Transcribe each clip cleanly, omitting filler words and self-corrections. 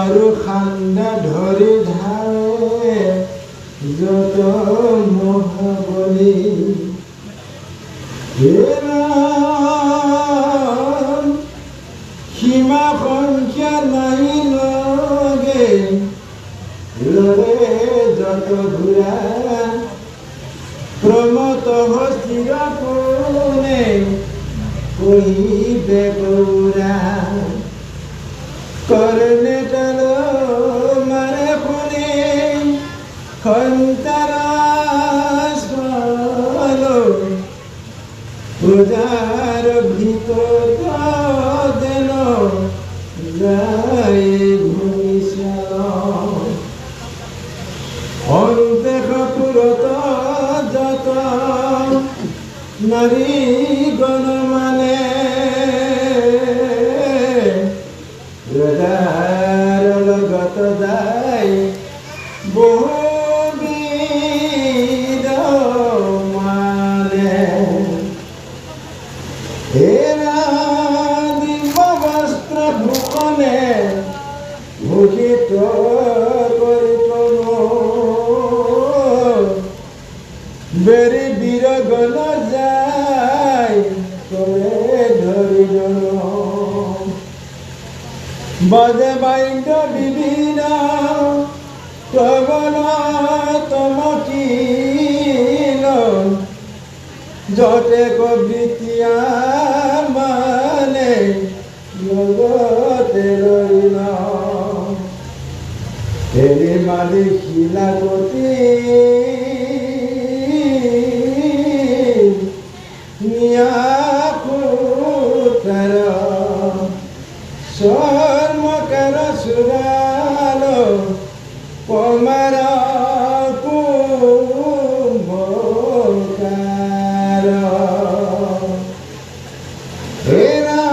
তৰু খান্দা ধৰি ধাৰে যত মহাবলী সীমা সংখ্যা নাই লগে লৰে যত ঘূৰা প্ৰমত হস্তিৰ কোনে কহিবে গৌৰা করনে তল মারে ফোনে খন্তারাস পূজার ভিতর দেন যায় ভূমিশাল অন্তে পুরত যত নারী গণ মানে রজার লগত যায় বহুবিধ মানে এরা দিব্য বস্ত্র ভূষণে ভূষিত করিতন বেরি বীরগণ যায় করে ধরিজন বাজে বাইন্দ বিভিন্ন প্রবল তমকিল যতে কবিতিয়া মানে লগতে রইল এরে মালি শিলাগতি নিয়াকুতার সর্মকার সুরাল পমার কুম্ভকার এরা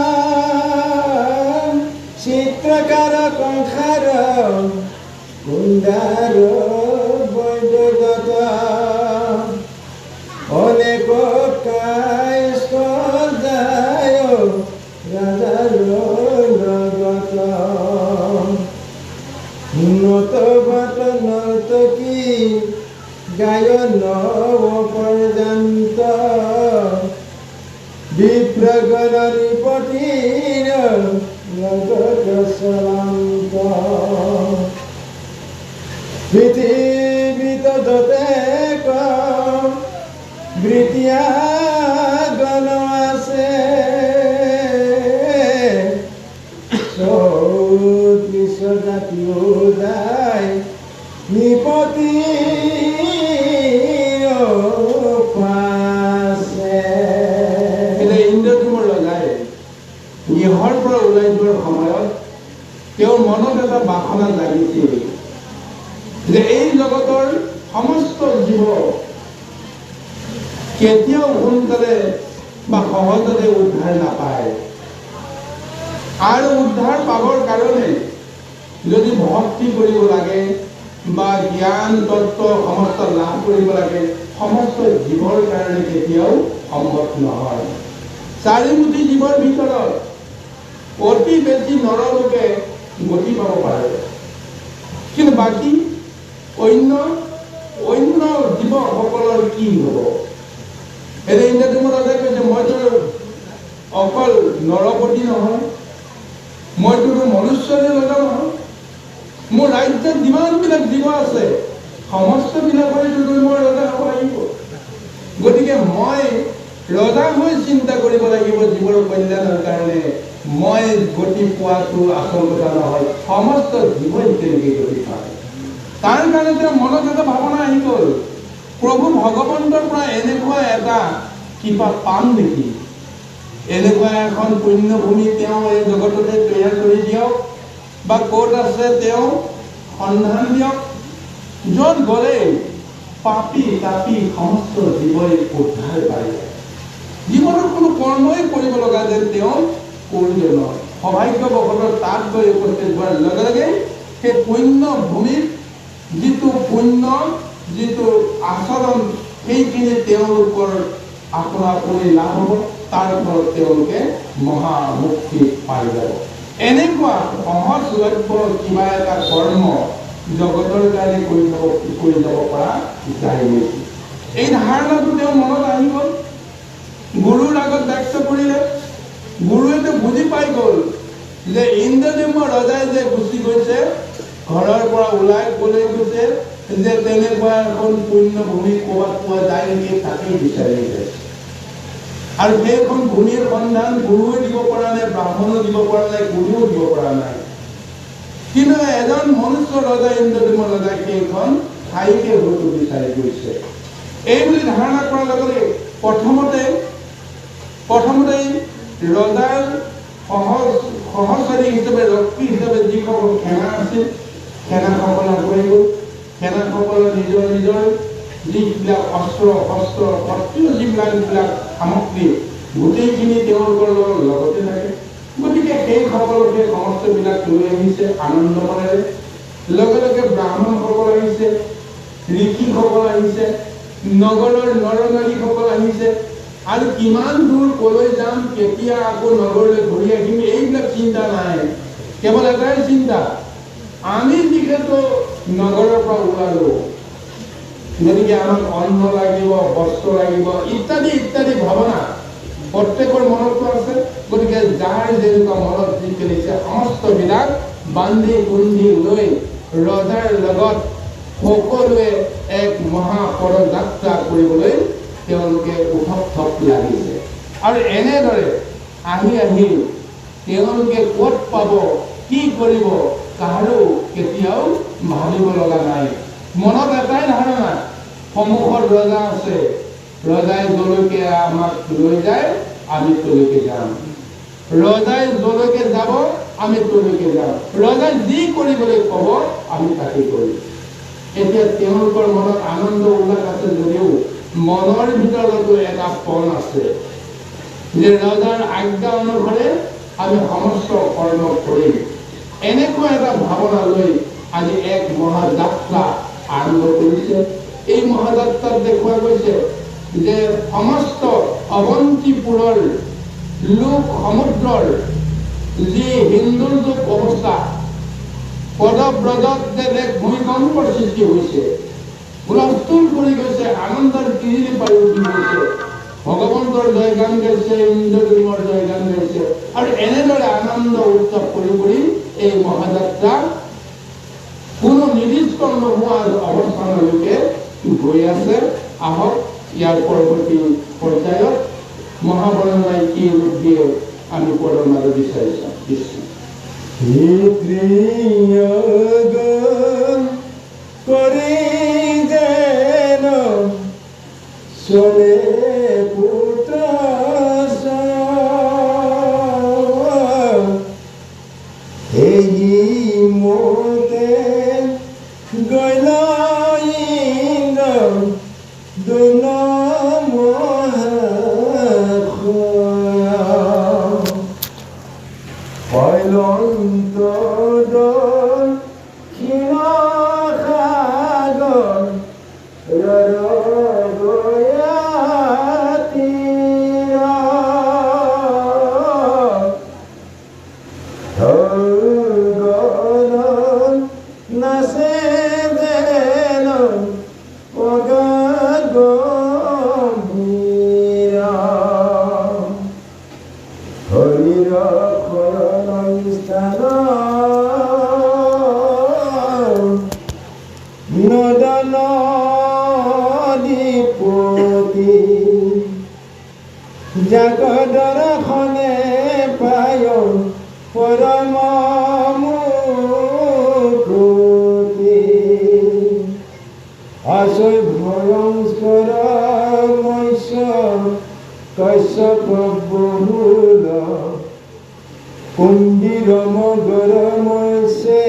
চিত্রকার কংখার কুন্দার বৈদ্যগত অনেক কায়স্ক যায় রাজার লগত নত বাট নর্তকী গায়ন পর্যন্ত বিপ্রগণ নিপটির লগত সলান্ত পৃথিবীত যতে বৃতিয়া গণ আছে বিশ্ব জাতীয় যায় নিপতি ইন্দ্ৰধুমৰ লগাই ইহৰ পৰা ওলাই যোৱাৰ সময়ত তেওঁৰ মনত এটা বাসনা লাগিছিল যে এই জগতৰ সমস্ত জীৱ কেতিয়াও সোনকালে বা সহজতে উদ্ধাৰ নাপায় আৰু উদ্ধাৰ পাবৰ কাৰণে যদি ভক্তি কৰিব লাগে বা জ্ঞান তত্ত্ব সমস্ত লাভ কৰিব লাগে সমস্ত জীৱৰ কাৰণে কেতিয়াও সম্ভৱ নহয় চাৰিমুঠি জীৱৰ ভিতৰত অতি বেছি নৰলোকে গতি পাব পাৰে কিন্তু বাকী অন্য জীৱসকলৰ কি হ'ব এনে ইন্দ্ৰধুমৰ ৰজাই কৈছে মইতো অকল নৰপতি নহয় মইতো মনুষ্যৰে ৰজা নহয় মোৰ ৰাজ্যত যিমানবিলাক জীৱ আছে সমস্তবিলাকৰে মই ৰজা হ'ব লাগিব গতিকে মই ৰজা হৈ চিন্তা কৰিব লাগিব জীৱৰ কল্যাণৰ কাৰণে মই গতি পোৱাটো আচল কথা নহয় সমস্ত জীৱই তেনেকৈ গতি পায় তাৰ কাৰণে তেওঁ মনত এটা ভাৱনা আহি গ'ল প্ৰভু ভগৱন্তৰ পৰা এনেকুৱা এটা কিবা পাম নেকি এনেকুৱা এখন পুণ্যভূমি তেওঁ এই জগততে তৈয়াৰ কৰি দিয়ক বা ক'ত আছে তেওঁ সন্ধান দিয়ক য'ত গ'লে পাপী তাপী সমস্ত জীৱই উদ্ধাৰ পায় জীৱনৰ কোনো কৰ্মই কৰিব লগা যেন তেওঁ কৰিলে নহয় সৌভাগ্যবশতঃ তাত গৈ উপস্থিত হোৱাৰ লগে লগে সেই পুণ্য ভূমিত যিটো পুণ্য যিটো আচৰণ সেইখিনি তেওঁলোকৰ আপনা আপুনি লাভ হ'ব তাৰ ফলত তেওঁলোকে মহামুক্তি পাই যাব এনেকুৱা সহজলভ্য কিবা এটা কৰ্ম জগতৰ কাৰণে কৰি যাব পৰা যায় নেকি? এই ধাৰণাটো তেওঁৰ মনত আহি গ'ল। গুৰুৰ আগত ব্যক্ত কৰিলে। গুৰুৱেতো বুজি পাই গ'ল যে ইন্দ্ৰদ্যুম্ন ৰজাই যে গুচি গৈছে, ঘৰৰ পৰা ওলাই গ'লে গৈছে, যে তেনেকুৱা এখন পুণ্য ভূমি ক'ৰবাত পোৱা যায় নেকি তাকেই বিচাৰি গৈছে। আৰু সেইখন ভূমিৰ সন্ধান গুৰুৱে দিব পৰা নাই, ব্ৰাহ্মণো দিব পৰা নাই, গুৰুও দিব পৰা নাই। কিন্তু এজন মনুষ্য ৰজা ইন্দ্ৰদ্যুম্ন ৰজাই সেইখন ঠাইকে হয়তো বিচাৰি গৈছে। এই বুলি ধাৰণা কৰাৰ লগে লগে প্ৰথমতেই ৰজাৰ সহচৰী হিচাপে ৰক্ষী হিচাপে যিসকল সেনা আছিল, সেনাসকল আগুৱাই গ'ল। সেনাসকলে নিজৰ নিজৰ যিবিলাক অস্ত্ৰ শস্ত্ৰ সত্ৰীয় যিবিলাক সামগ্ৰী গোটেইখিনি তেওঁলোকৰ লগতে থাকে। গতিকে সেইসকলকে সমস্তবিলাক লৈ আহিছে আনন্দ মনেৰে। লগে লগে ব্ৰাহ্মণসকল আহিছে, ঋষিসকল আহিছে, নগৰৰ নৰ নাৰীসকল আহিছে। আৰু কিমান দূৰ কলৈ যাম, কেতিয়া আকৌ নগৰলৈ ঘূৰি আহিম, এইবিলাক চিন্তা নাই। কেৱল এটাই চিন্তা, আমি যিহেতু নগৰৰ পৰা ওলালো, গতিকে আমাক অন্ন লাগিব, বস্ত্ৰ লাগিব, ইত্যাদি ইত্যাদি ভাৱনা প্ৰত্যেকৰ মনতো আছে। গতিকে যাৰ যেনেকুৱা মনত যি খেলিছে সমস্তবিলাক বান্ধি কুন্ধি লৈ ৰজাৰ লগত সকলোৱে এক মহাপদযাত্ৰা কৰিবলৈ তেওঁলোকে উঠপ লাগিছে। আৰু এনেদৰে আহি আহি তেওঁলোকে ক'ত পাব, কি কৰিব, কাৰো কেতিয়াও ভাবিব লগা নাই। মনত এটাই ধাৰণা, সন্মুখত ৰজা আছে, ৰজাই যলৈকে আমাক লৈ যায় আমি তলৈকে যাম, ৰজাই যলৈকে যাব আমি তলৈকে যাম, ৰজাই যি কৰিবলৈ ক'ব আমি তাকে কৰিম। এতিয়া তেওঁলোকৰ মনত আনন্দ উল্লাস আছে যদিও মনৰ ভিতৰতো এটা পণ আছে যে ৰজাৰ আজ্ঞা অনুসৰি আমি সমস্ত কৰ্ম কৰিম। এনেকুৱা এটা ভাৱনা লৈ আজি এক মহাযাত্ৰা আৰম্ভ কৰিছে। এই মহাযাত্ৰাত দেখুওৱা গৈছে যে সমস্ত অৱন্তিপুৰৰ লোক সমুদ্ৰৰ যি হিন্দুৰ অৱস্থা, পদব্ৰজত যে এক ভূমিকম্পৰ সৃষ্টি হৈছে, হুলস্থুল কৰি গৈছে, আনন্দৰ কিৰিলি পাই উঠি গৈছে, ভগৱন্তৰ জয়গান গাইছে, ইন্দ্ৰদ্যুম্নৰ জয়গান গাইছে। আৰু এনেদৰে আনন্দ উৎসৱ কৰি এই মহাযাত্ৰা কোনো নিৰ্দিষ্ট নোহোৱা অৱস্থানলৈকে গৈ আছে। আহক ইয়াৰ পৰৱৰ্তী পৰ্যায়ত মহাবৰণাই কি ৰূপ দিয়ে আমি পদৰ মাজত বিচাৰি চাম। করে যেন চলে পুত্র এই মতে গইল ইন্দ্র জগদরখনে পায় পরম মুক্তি আসৈ ভয়ংকর মৈশ্য কশ্যপ বহুল কুণ্ডির মগর মৈশ্যে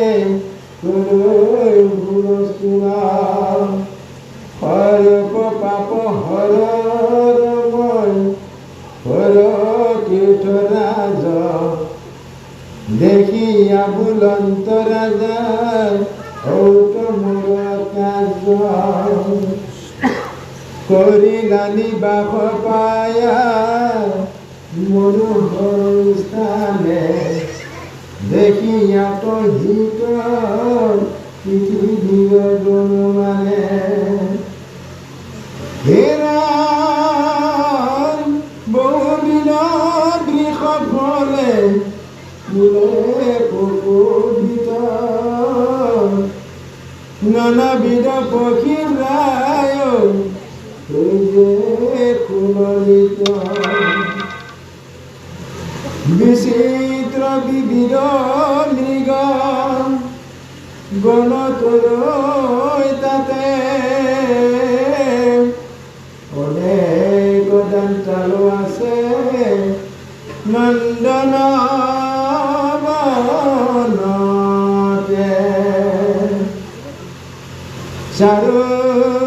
হরপ পাপ হর রাজা দেখিয়া বুলন্ত রাজা কাজ করিলানি বাপ পায়া মনোহর স্থানে দেখিয়াত হিত পৃথিৱীৰ গুণমানে হেৰাম বহুবিধ বৃষ ফলে ফুলে পকুবিত নানাবিধ পক্ষীৰ ৰায় কুললিত বিচিত্ৰ বিবিধ মৃগ গণতলৈ তাতে অনেক দন্তালো আছে নন্দন বনতে চাৰু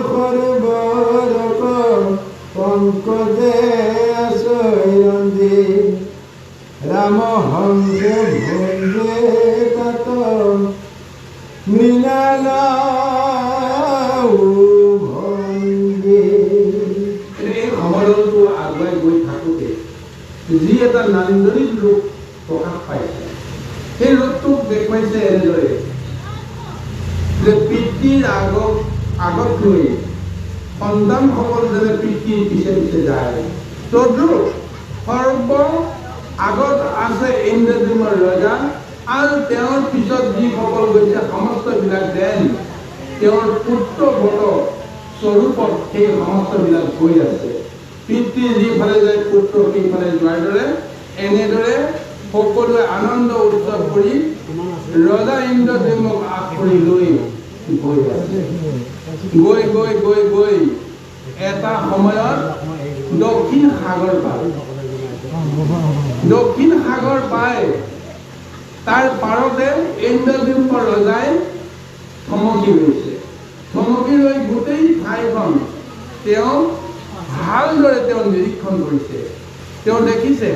সৰোবৰক পংকজে আচৰন্দি ৰাম হংস ভঞ্জে তাত মৃণাল ভঞ্জে। এই সমদলটো আগুৱাই গৈ থাকোঁতে যি এটা নান্দনিক ৰূপ প্ৰকাশ পাইছে সেই ৰূপটোক দেখুৱাইছে এনেদৰে যে পিতৃৰ আগত লৈ সন্তানসকল যেনে পিতৃৰ পিছে পিছে যায় তদ্ৰূপ সৰ্ব আগত আছে ইন্দ্ৰজিমৰ ৰজা আৰু তেওঁৰ পিছত যিসকল গৈছে সমস্তবিলাক যেন তেওঁৰ পুত্ৰবত স্বৰূপত সেই সমস্তবিলাক গৈ আছে পিতৃ যিফালে যায় পুত্ৰ সেইফালে যোৱাৰ দৰে এনেদৰে সকলোৱে আনন্দ উৎসৱ কৰি ৰজা ইন্দ্ৰজিমক আগ কৰি লৈ গৈ আছে গৈ গৈ গৈ গৈ এটা সময়ত দক্ষিণ সাগৰ পাই তাৰ পাৰতে ইন্দ্ৰজিমৰ ৰজাই থমকি ৰৈছে থমকি ৰৈ গোটেই ঠাইখন তেওঁ ভালদৰে তেওঁ নিৰীক্ষণ কৰিছে তেওঁ দেখিছে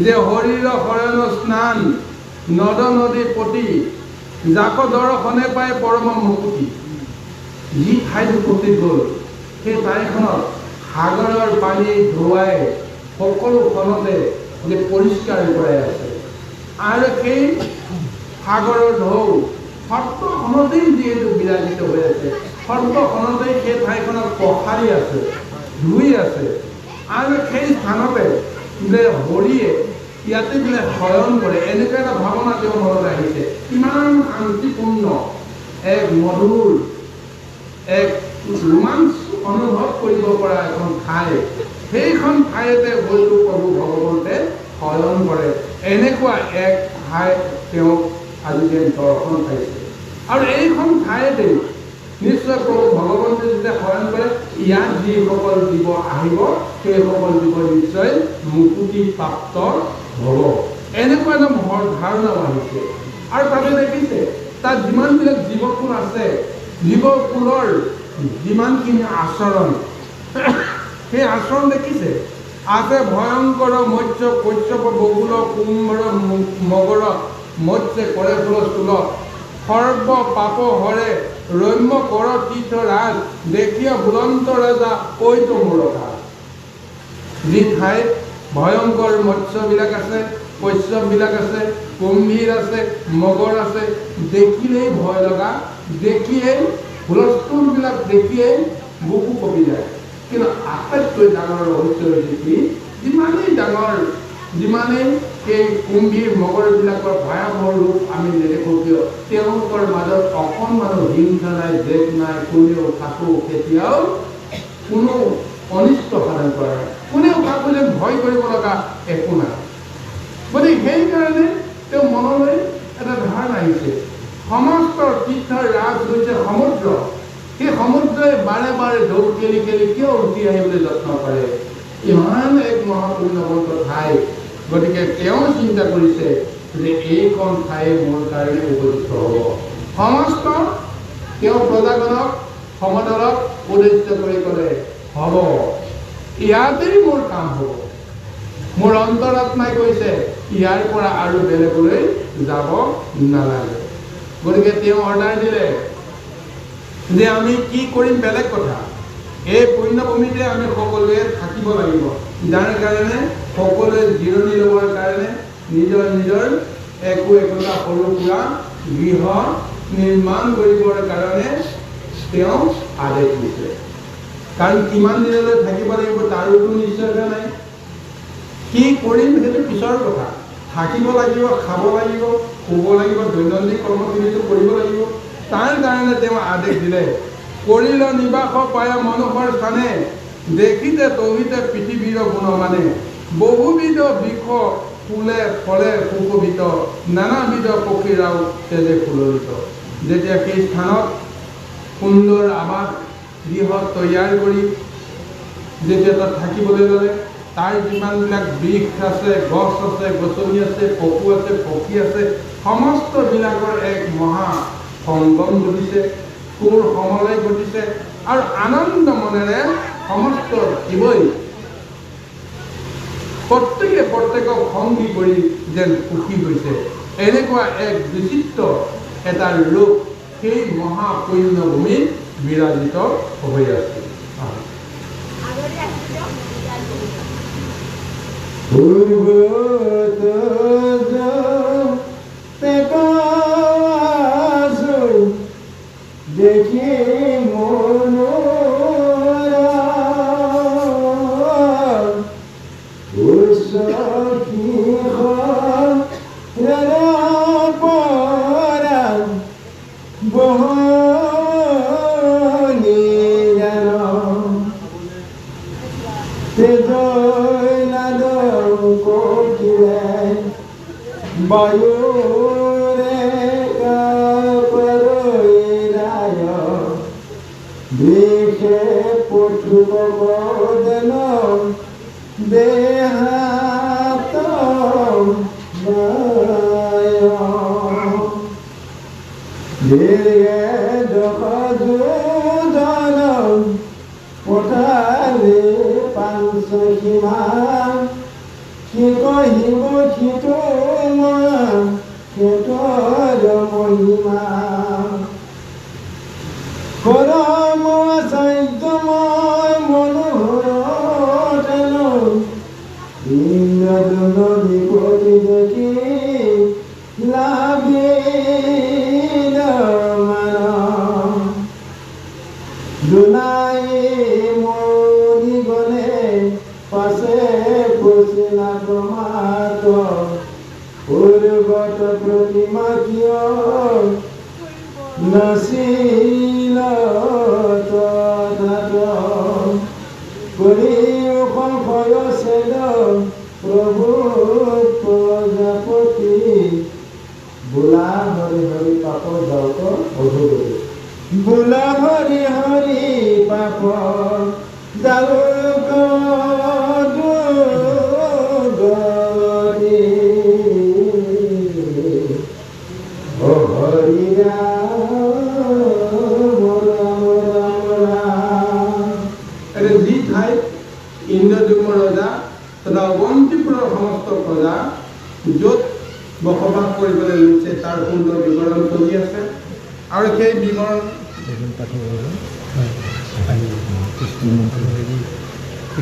যে হৰিৰ শৰণ স্নান নদ নদী পতি যাক দৰ্শনে পায় পৰম মুকুতি যি ঠাইত উপস্থিত হ'ল সেই ঠাইখনত সাগৰৰ পানী ধোৱাই সকলোখনতে যে পৰিষ্কাৰ কৰাই আছে আৰু সেই সাগৰৰ ঢৌ সত্ৰখনতেই যিহেতু বিৰাজিত হৈ আছে সত্ৰখনতেই সেই ঠাইখনত পথাৰি আছে ধুই আছে আৰু সেই স্থানতে যে হৰিয়ে ইয়াতে বোলে শয়ন কৰে এনেকুৱা এটা ভাৱনা তেওঁৰ মনত আহিছে ইমান শান্তিপূৰ্ণ এক মধুৰ এক ৰোমাঞ্চ অনুভৱ কৰিব পৰা এখন ঠাই সেইখন ঠাইতে হয়তো প্ৰভু ভগৱন্তে শয়ন কৰে এনেকুৱা এক ঠাই তেওঁক আজি যেন দৰ্শন পাইছে আৰু এইখন ঠাইতে নিশ্চয় প্ৰভু ভগৱন্তে যেতিয়া শয়ন কৰে ইয়াত যিসকল জীৱ আহিব সেইসকল জীৱ নিশ্চয় মুকুতি প্ৰাপ্ত হ'ব এনেকুৱা এটা মহৰ ধাৰণাও আহিছে আৰু তাতে দেখিছে তাত যিমানবিলাক জীৱকুল আছে জীৱকুলৰ যিমানখিনি আচৰণ সেই আচৰণ দেখিছে আছে ভয়ংকৰ মৎস্য কশ্যপ বকুল কুম্ভৰ মগৰ মৎস্য কৰে স্থূল সৰ্ব পাপ হৰে ৰম্য কৰ তীৰ্থ ৰাজ দেখিয়া বুলন্ত ৰজা কৈতো মূৰতা যি ঠাইত ভয়ংকৰ মৎস্যবিলাক আছে কশ্যপবিলাক আছে কুম্ভীৰ আছে মগৰ আছে দেখিলেই ভয় লগা দেখিয়েই হুলস্থুলবিলাক দেখিয়েই বুকু কঁপি যায় কিন্তু আটাইতকৈ ডাঙৰ ৰহস্য হৈছে কি যিমানেই সেই কুম্ভীৰ মগৰবিলাকৰ ভয়াৱহ ৰূপ আমি নেদেখোঁ কিয় তেওঁলোকৰ মাজত অকণমানো হিংসা নাই দেশ নাই কোনেও কাকো কেতিয়াও কোনো অনিষ্ট সাধন কৰা নাই কোনেও কাকো যেন ভয় কৰিব লগা একো নাই গতিকে সেইকাৰণে তেওঁ মনলৈ এটা ধাৰণা আহিছে সমস্ত তীৰ্থৰ ৰাজ হৈছে সমুদ্ৰ সেই সমুদ্ৰই বাৰে বাৰে ঢৌ খেলি খেলি কিয় উঠি আহিবলৈ যত্ন কৰে ইমান এক মহাপুণ্যৱন্ত ঠাই গতিকে তেওঁ চিন্তা কৰিছে যে এইখন ঠাই মোৰ কাৰণে উপযুক্ত হ'ব সমস্ত তেওঁ প্ৰজাজনক সমদলক উদ্দেশ্য কৰি ক'লে হ'ব ইয়াতেই মোৰ কাম হ'ব মোৰ অন্তৰাত্মাই কৈছে ইয়াৰ পৰা আৰু বেলেগলৈ যাব নালাগে গতিকে তেওঁ অৰ্ডাৰ দিলে যে আমি কি কৰিম বেলেগ কথা এই পুণ্যভূমিতে আমি সকলোৱে থাকিব লাগিব যাৰ কাৰণে সকলোৱে জিৰণি ল'বৰ কাৰণে নিজৰ নিজৰ একোটা সৰু সুৰা গৃহ নিৰ্মাণ কৰিবৰ কাৰণে তেওঁ আদেশ দিছে। কাৰণ কিমান দিনলৈ থাকিব লাগিব তাৰোতো নিশ্চয়তা নাই। কি কৰিম সেইটো পিছৰ কথা। থাকিব লাগিব, খাব লাগিব, শুব লাগিব, দৈনন্দিন কৰ্মখিনিটো কৰিব লাগিব। তাৰ কাৰণে তেওঁ আদেশ দিলে, কৰিল নিবাস পায় মনোহৰ স্থানে, দেখিতে তহিতে পৃথিৱীৰ গুণমানে, বহুবিধ বৃক্ষ ফুলে ফলে সুশোভিত, নানাবিধ পক্ষীৰাও তেজে ফুলৰিত। যেতিয়া সেই স্থানত সুন্দৰ আৱাস গৃহ তৈয়াৰ কৰি যেতিয়া তাত থাকিবলৈ ল'লে, তাৰ যিমানবিলাক বৃক্ষ আছে, গছ আছে, গছনি আছে, পশু আছে, পক্ষী আছে, সমস্তবিলাকৰ এক মহা সংগম ঘটিছে, সুৰ সমলয় ঘটিছে আৰু আনন্দ মনেৰে সমস্ত জীৱই প্ৰত্যেকে প্ৰত্যেকক সংগী কৰি যেন সুখী হৈছে। এনেকুৱা এক বিচিত্ৰ এটা ৰূপ সেই মহাপুণ্যভূমিত বিৰাজিত হৈ আছে। দেখি মনোরা বায়ুরে কাপড়ায় দেখে পঠুক বদন দেহাত দীর্ঘে যখন পঠালে পাঁচ সীমা কি কহিব ক্ষেত্ৰৰ মহিমা পৰম আচাৰ্যময় মনোহৰ ইন্দ্ৰদণ্ড বিপতি দেখি লাভে দুনাই মৰি গলে পাছে পচিলা প্ৰমাত উৰ্গত প্ৰতিমা কিয় নাছিল তথাত কৰি সংশয় চেদ প্ৰভু প্ৰজাপতি বোলা হৰি হৰি পাপ যাওক অধুগতি বোলা হৰি হৰি পাপ যাওক অধুগতি ও হৰি যি ঠাইত ইন্দ্ৰদ্যুম্ন ৰজা তথা অৱন্তিপুৰৰ সমস্ত প্ৰজা য'ত বসবাস কৰিবলৈ লৈছে তাৰ সুন্দৰ বিৱৰণ চলি আছে। আৰু সেই বিৱৰণ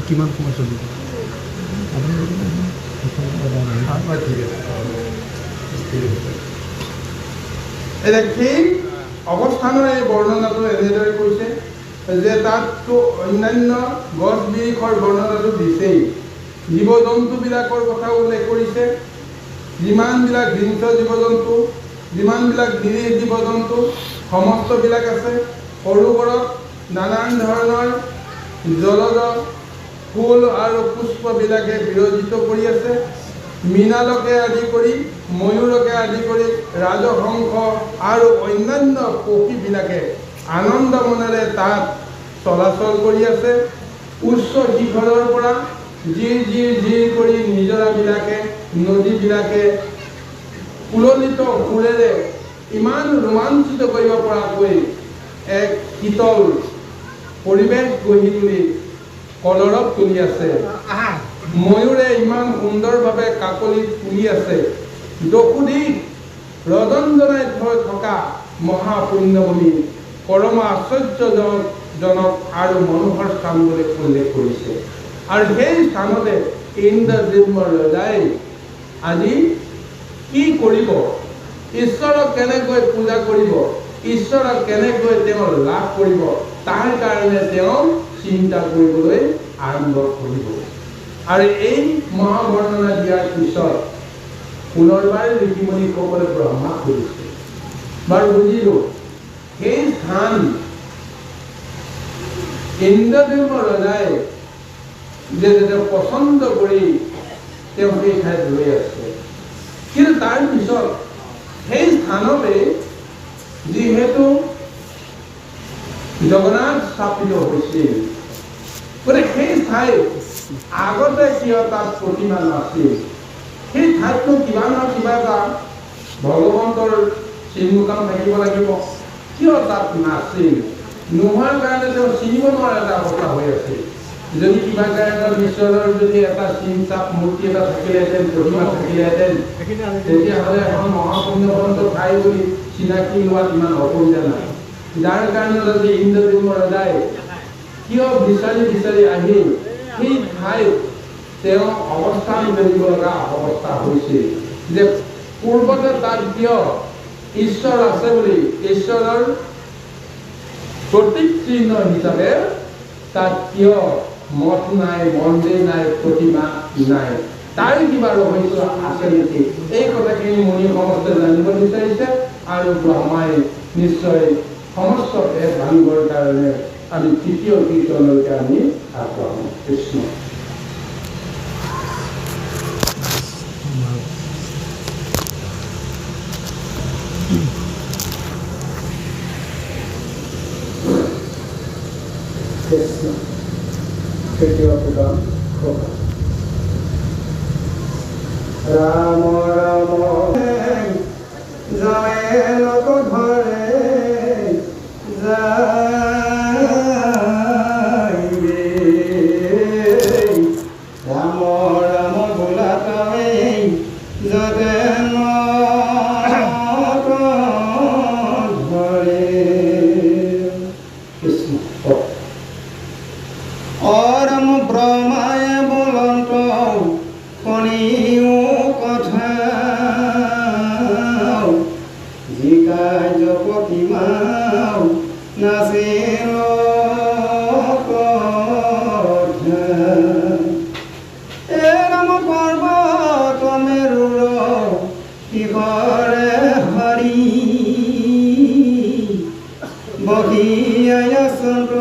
কিমান সময় চলিব? এতিয়া সেই অৱস্থানৰ এই বৰ্ণনাটো এনেদৰে কৈছে যে তাততো অন্যান্য গছ বৃক্ষৰ বৰ্ণনাটো দিছেই, জীৱ জন্তুবিলাকৰ কথা উল্লেখ কৰিছে। যিমানবিলাক হিংস্ৰ জীৱ জন্তু, যিমানবিলাক নিৰীহ জীৱ জন্তু সমস্তবিলাক আছে। সৰোবৰত নানান ধৰণৰ জলজ ফুল আৰু পুষ্পবিলাকে বিৰজিত কৰি আছে। মৃণালকে আদি কৰি, ময়ূৰকে আদি কৰি, ৰাজহংস আৰু অন্যান্য পক্ষীবিলাকে আনন্দ মনেৰে তাত চলাচল কৰি আছে। উচ্চ শিখৰৰ পৰা জিৰ কৰি নিজৰাবিলাকে, নদীবিলাকে ফুলনিত সুৰেৰে ইমান ৰোমাঞ্চিত কৰিব পৰাকৈ এক শীতল পৰিৱেশ গঢ়ি তুলি কলৰৱ তুলি আছে। ময়ূৰে ইমান সুন্দৰভাৱে কাকলি তুলি আছে। দকুদিশ ৰজনজনাই থকা মহাপুণ্যভূমি পৰম আশ্চৰ্যজনক আৰু মনোহৰ স্থান বুলি উল্লেখ কৰিছে। আৰু সেই স্থানতে ইন্দ্ৰদ্যুম্ন ৰজাই আজি কি কৰিব, ঈশ্বৰক কেনেকৈ পূজা কৰিব, ঈশ্বৰক কেনেকৈ তেওঁ লাভ কৰিব, তাৰ কাৰণে তেওঁ চিন্তা কৰিবলৈ আৰম্ভ কৰিব। আৰু এই মহাবৰ্ণনা দিয়াৰ পিছত পুনৰবাৰ ঋষিমুনিসকলে ব্ৰহ্মাক সুধিছে, বাৰু বুজিলোঁ সেই স্থান ইন্দ্ৰদেৱ ৰজাই যে পচন্দ কৰি তেওঁ সেই ঠাইত ৰৈ আছে, কিন্তু তাৰ পিছত সেই স্থানতে যিহেতু জগন্নাথ স্থাপিত হৈছিল, গতিকে সেই ঠাইত আগতে কিয় তাত প্ৰতিমা নাছিল, সেই ঠাইতনো কিবা নহয় কিবা এটা ভগৱন্তৰ চিহ্নকাম থাকিব লাগিব, কিয় তাত নাছিল, নোহোৱাৰ কাৰণে তেওঁ চিনিব নোৱাৰা এটা অৱস্থা হৈ আছিল। যদি কিবা কাৰণত ঈশ্বৰৰ যদি এটা চিন চাপ মূৰ্তি এটা থাকিলেহেঁতেন, প্ৰতিমা থাকিলেহেঁতেন, তেতিয়াহ'লে এখন মহাপুণ্যবন্ত ঠাই বুলি চিনাকি লোৱাত ইমান অসুবিধা নাই। যাৰ কাৰণে যদি ইন্দ্ৰদেৱ ৰজাই কিয় বিচাৰি বিচাৰি আহি সেই ঠাইত তেওঁ অৱস্থান কৰিব লগা অৱস্থা হৈছিল, যে পূৰ্বতে তাত কিয় ঈশ্বৰ আছে বুলি ঈশ্বৰৰ প্ৰতীক চিহ্ন হিচাপে তাত কিয় মঠ নাই, মন্দিৰ নাই, প্ৰতিমা নাই, তাৰ কিবা ৰহস্য আছে নেকি, এই কথাখিনি মুনি সমস্তে জানিব বিচাৰিছে। আৰু ব্ৰহ্মাই নিশ্চয় সমস্ত ভেদ ভাঙিবৰ কাৰণে আমি তৃতীয় কীৰ্তনলৈকে আমি আগবাঢ়ো। কৃষ্ণ কৃষ্ণ তৃতীয় পুৰাণ ৰাম ৰাম জয় লোক ধৰে যাইবে, ৰাম ৰাম বোলা তই যতে ধৰে। কৃষ্ণ অৰম ব্ৰহ্মায় বলন্ত কণীও কথা জিকাৰ্য প্ৰতিমা নাছিল এৰম পৰ্বত মেৰুৰ শিৱৰে হৰি বহিয়ায় চন্দ্ৰ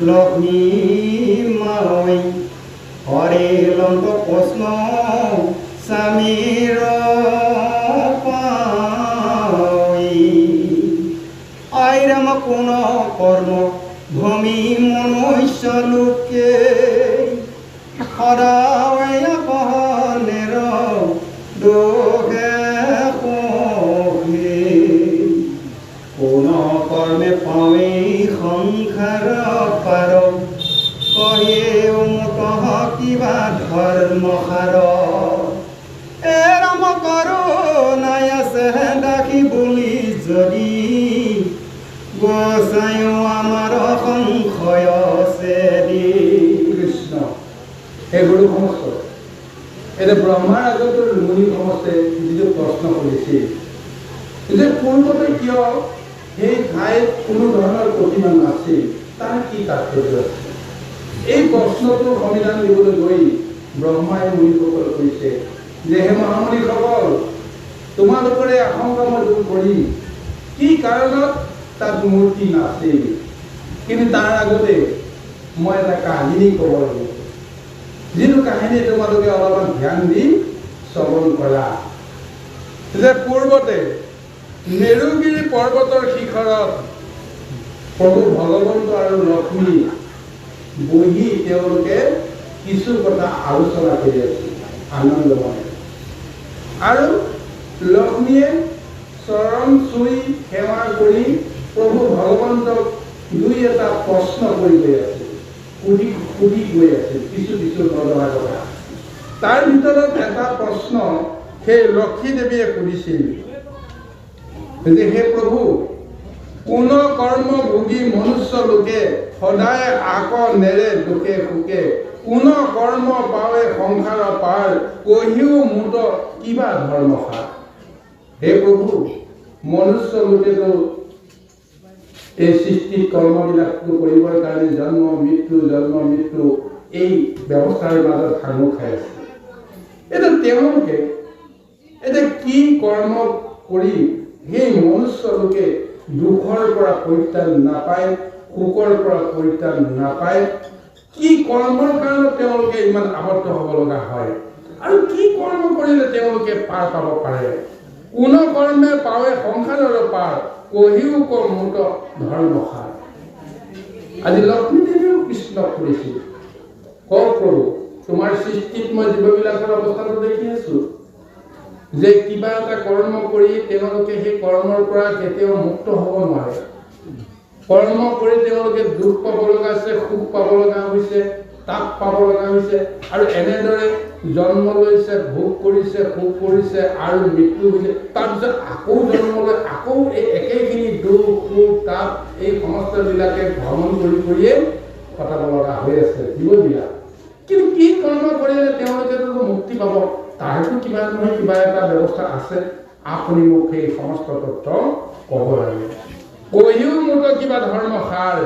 লক্ষ্মী মাই হৰে লন্ত প্ৰশ্ন স্বামীৰ আইৰাম কোন কৰ্ম ভূমি মনুষ্য লোকে সদায় পহলেৰ দোষে কোন কৰ্মে পাৱে সংসাৰ পাৰ কহে মুত কিবা ধৰ্ম সাৰ এৰম কৰোণাই আছে ডাকি বুলি যদি গোসাঁই আমাৰ সংশয় আছে দি। কৃষ্ণ এই গুৰু সমস্ত এতিয়া ব্ৰহ্মাৰ আগতো মুনি সমস্তে যিটো প্ৰশ্ন কৰিছিল যে পূৰ্বতে কিয় সেই ঠাইত কোনো ধৰণৰ প্ৰতিমা নাছিল, তাৰ কি তাৎপৰ্য আছে, এই প্ৰশ্নটো সমাধান দিবলৈ গৈ ব্ৰহ্মাই মুনিসকল কৈছে যে হে মহামুনিসকল, তোমালোকৰে আশংকা মই দূৰ কৰি কি কাৰণত তাত মূৰ্তি নাছিল, কিন্তু তাৰ আগতে মই এটা কাহিনী ক'ব লাগিব, যিটো কাহিনী তোমালোকে অলপমান ধ্যান দি শ্ৰৱণ কৰা। যে পূৰ্বতে মেৰুগিৰি পৰ্বতৰ শিখৰত প্ৰভু ভগৱন্ত আৰু লক্ষ্মী বহি তেওঁলোকে কিছু কথা আলোচনা কৰি আছিল আনন্দময়, আৰু লক্ষ্মীয়ে চৰণ চুই সেৱা কৰি প্ৰভু ভগৱন্তক দুই এটা প্ৰশ্ন কৰি গৈ আছিল, সুধি গৈ আছিল কিছু কিছু নজনা কথা। তাৰ ভিতৰত এটা প্ৰশ্ন সেই লক্ষ্মী দেৱীয়ে সুধিছিল যে হে প্ৰভু, কোন কৰ্ম ভোগী মনুষ্য লোকে সদায় আক নেৰে দুখে সুখে কোন কৰ্ম পাৱে সংসাৰ পাৰ কহিও মুত কিবা ধৰ্মসাৰ। হে প্ৰভু, মনুষ্য লোকেতো এই সৃষ্টিত কৰ্মবিলাকটো কৰিবৰ কাৰণে জন্ম মৃত্যু এই ব্যৱস্থাৰ মাজত ভাঙো খাই আছে। এতিয়া তেওঁলোকে এতিয়া কি কৰ্ম কৰি সেই মনুষ্য লোকে দুখৰ পৰা পৰিত্ৰাণ নাপায়, সুখৰ পৰা পৰিত্ৰাণ নাপায়, কি কৰ্মৰ কাৰণে তেওঁলোকে ইমান আবদ্ধ হ'ব লগা হয় আৰু কি কৰ্ম কৰিলে তেওঁলোকে পাৰ পাব পাৰে? কোন কৰ্মে পাৱে সংসাৰৰ পাৰ কহিও মুত ধৰ্মসাৰ। আজি লক্ষ্মী দেৱীও কৃষ্ণক কৰিছিল, কওক প্ৰভু, তোমাৰ সৃষ্টিত মই জীৱবিলাকৰ অৱস্থাটো দেখি আছো যে কিবা এটা কৰ্ম কৰি তেওঁলোকে সেই কৰ্মৰ পৰা কেতিয়াও মুক্ত হ'ব নোৱাৰে। কৰ্ম কৰি তেওঁলোকে দুখ পাব লগা হৈছে, সুখ পাব লগা হৈছে, তাপ পাব লগা হৈছে আৰু এনেদৰে জন্ম লৈছে, ভোগ কৰিছে, সুখ কৰিছে আৰু মৃত্যু হৈছে। তাৰপিছত আকৌ জন্ম লৈ আকৌ এই একেখিনি দুখ সুখ তাপ এই সমস্তবিলাকে ভ্ৰমণ কৰিয়ে কটাব লগা হৈ আছে জীৱবিলাক। কিন্তু কি কৰ্ম কৰিলে তেওঁলোকেতো মুক্তি পাব, তাৰতো কিবা নহয় কিবা এটা ব্যৱস্থা আছে। আপুনি মোক সেই সমস্ত তত্ত্ব ক'ব লাগে। কহিও মুত কিবা ধৰ্মসাৰ।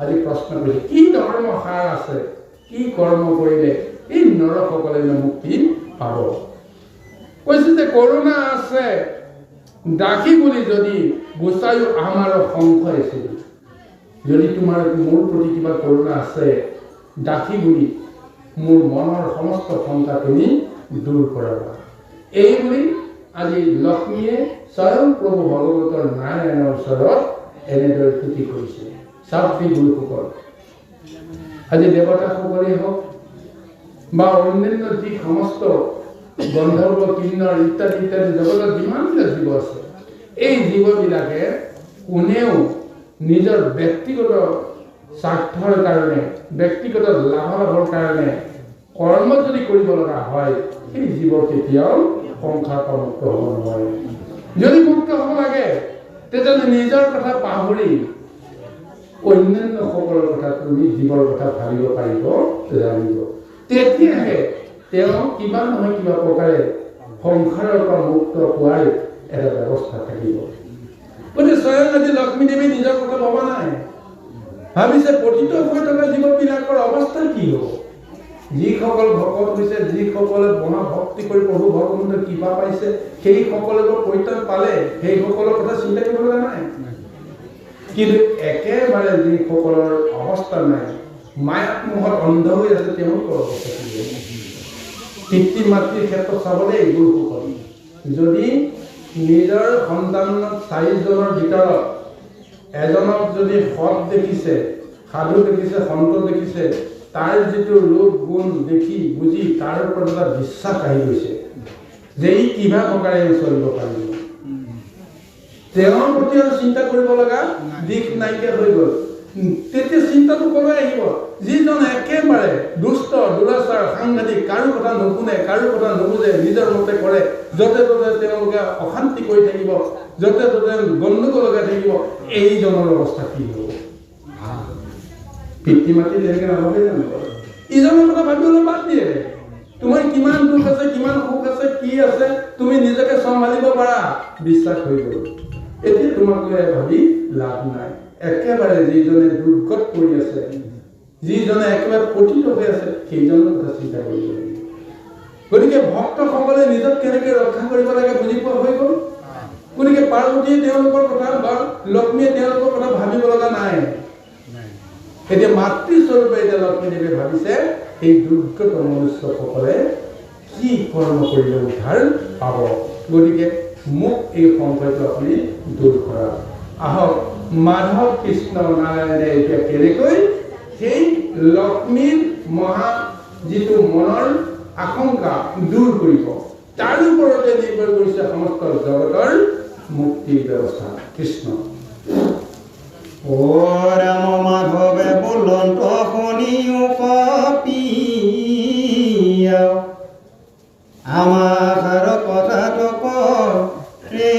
আজি প্ৰশ্ন কৰিছে, কি ধৰ্মসাৰ আছে? কি কৰ্ম কৰিলে এই নৰসকলে মুক্তি পাব? কৈছে যে কৰোণা আছে দাসী বুলি যদি গোচাইও আমাৰ সংশয় আছিল। যদি তোমাৰ মোৰ প্ৰতি কিবা কৰোণা আছে, দাসী বুলি মোৰ মনৰ সমস্ত শংকা তুমি দূৰ কৰাবা। এই বুলি আজি লক্ষ্মীয়ে স্বয়ং প্ৰভু ভগৱতৰ নাৰায়ণৰ ওচৰত এনেদৰে তুতি কৰিছে। ছাত্ৰী গুৰুসকল, আজি দেৱতাসকলেই হওক বা অন্যান্য যি সমস্ত গন্ধৰ্ব কিন্নৰ ইত্যাদি ইত্যাদি জগতত যিমানবিলাক জীৱ আছে, এই জীৱবিলাকে কোনেও নিজৰ ব্যক্তিগত স্বাৰ্থৰ কাৰণে, ব্যক্তিগত লাভালাভৰ কাৰণে কৰ্ম যদি কৰিব লগা হয়, সেই জীৱ কেতিয়াও সংসাৰ পৰা মুক্ত হ'ব নোৱাৰে। যদি মুক্ত হ'ব লাগে তেতিয়াহ'লে নিজৰ কথা পাহৰি অন্যান্য সকলৰ কথা তুমি জীৱৰ কথা ভাবিব পাৰিব জানিব। তেতিয়াহে তেওঁ কিবা নহয় কিবা প্ৰকাৰে সংসাৰৰ পৰা মুক্ত হোৱাৰ এটা ব্যৱস্থা থাকিব। গতিকে স্বয়ং আজি লক্ষ্মী দেৱী নিজৰ কথা ভবা নাই, ভাবিছে পতিত হৈ থকা জীৱবিলাকৰ অৱস্থা কি হ'ব। যিসকল ভকত হৈছে, যিসকলে মহাভক্তি কৰি প্ৰভু ভগৱন্তৰ কৃপা পাইছে, সেইসকলে পৰিত্ৰাণ পালে, সেইসকলৰ কথা চিন্তা কৰিব লগা নাই। কিন্তু একেবাৰে যিসকলৰ অৱস্থা নাই, মায়াত মোহত অন্ধ হৈ আছে, তেওঁলোকৰ অৱস্থা কি হ'ব? পিতৃ মাতৃৰ ক্ষেত্ৰত চাবলৈ গুৰুসকল, যদি নিজৰ সন্তানত 4জনৰ ভিতৰত এজনক যদি সৎ দেখিছে, সাধু দেখিছে, সন্ত দেখিছে, তাৰ যিটো ৰূপ গুণ দেখি বুজি তাৰ ওপৰত এটা বিশ্বাস আহি গৈছে যে ই কিবা প্ৰকাৰে চলিব পাৰিব, তেওঁৰ প্ৰতি আৰু চিন্তা কৰিব লগা দিশ নাইকিয়া হৈ গ'ল। তেতিয়া চিন্তাটো ক'লৈ আহিব? যিজন একেবাৰে দুষ্ট, দুৰাচাৰ, সাংঘাতিক, কাৰো কথা নুশুনে, কাৰো কথা নুবুজে, নিজৰ মতে কৰে, য'তে ত'তে তেওঁলোকে অশান্তি কৰি থাকিব, য'তে ত'তে গণ্ডগোল লগাই থাকিব, এইজনৰ অৱস্থা কি হ'ব? পিতৃ মাতৃ যেনেকৈ নাভাবে জানো? ইজনৰ কথা ভাবিবলৈ বাদ দিয়ে। তোমাৰ কিমান দুখ আছে, কিমান সুখ আছে, কি আছে, তুমি নিজকে চম্ভালিব পাৰা, বিশ্বাস হৈ গ'ল। এতিয়া তোমাক লৈ ভাবি লাভ নাই। একেবাৰে যিজনে দুৰ্গত পৰি আছে, যিজনে একেবাৰে পতিত হৈ আছে, সেইজনৰ কথা চিন্তা কৰিব লাগিব। গতিকে ভক্তসকলে নিজক কেনেকৈ ৰক্ষা কৰিব লাগে বুজি পোৱা হৈ গ'ল। গতিকে পাৰ্বতীয়ে তেওঁলোকৰ কথা বা লক্ষ্মীয়ে তেওঁলোকৰ কথা ভাবিব লগা নাই। এতিয়া মাতৃস্বৰূপে এতিয়া লক্ষ্মী দেৱে ভাবিছে এই দুৰ্গত মনুষ্যসকলে কি কৰ্ম কৰিলে উদ্ধাৰ পাব। গতিকে মোক এই সংশয়টো আপুনি দূৰ কৰক। আহক মাধৱ কৃষ্ণ নাৰায়ণে এতিয়া কেনেকৈ সেই লক্ষ্মীৰ মহা যিটো মনৰ আশংকা দূৰ কৰিব, তাৰ ওপৰতে নিৰ্ভৰ কৰিছে সমস্ত জগতৰ মুক্তিৰ ব্যৱস্থা। কৃষ্ণ। ও ৰাম মাধবে বলন্ত শুনিও কপিয়া আমাৰ কথা তো ৰে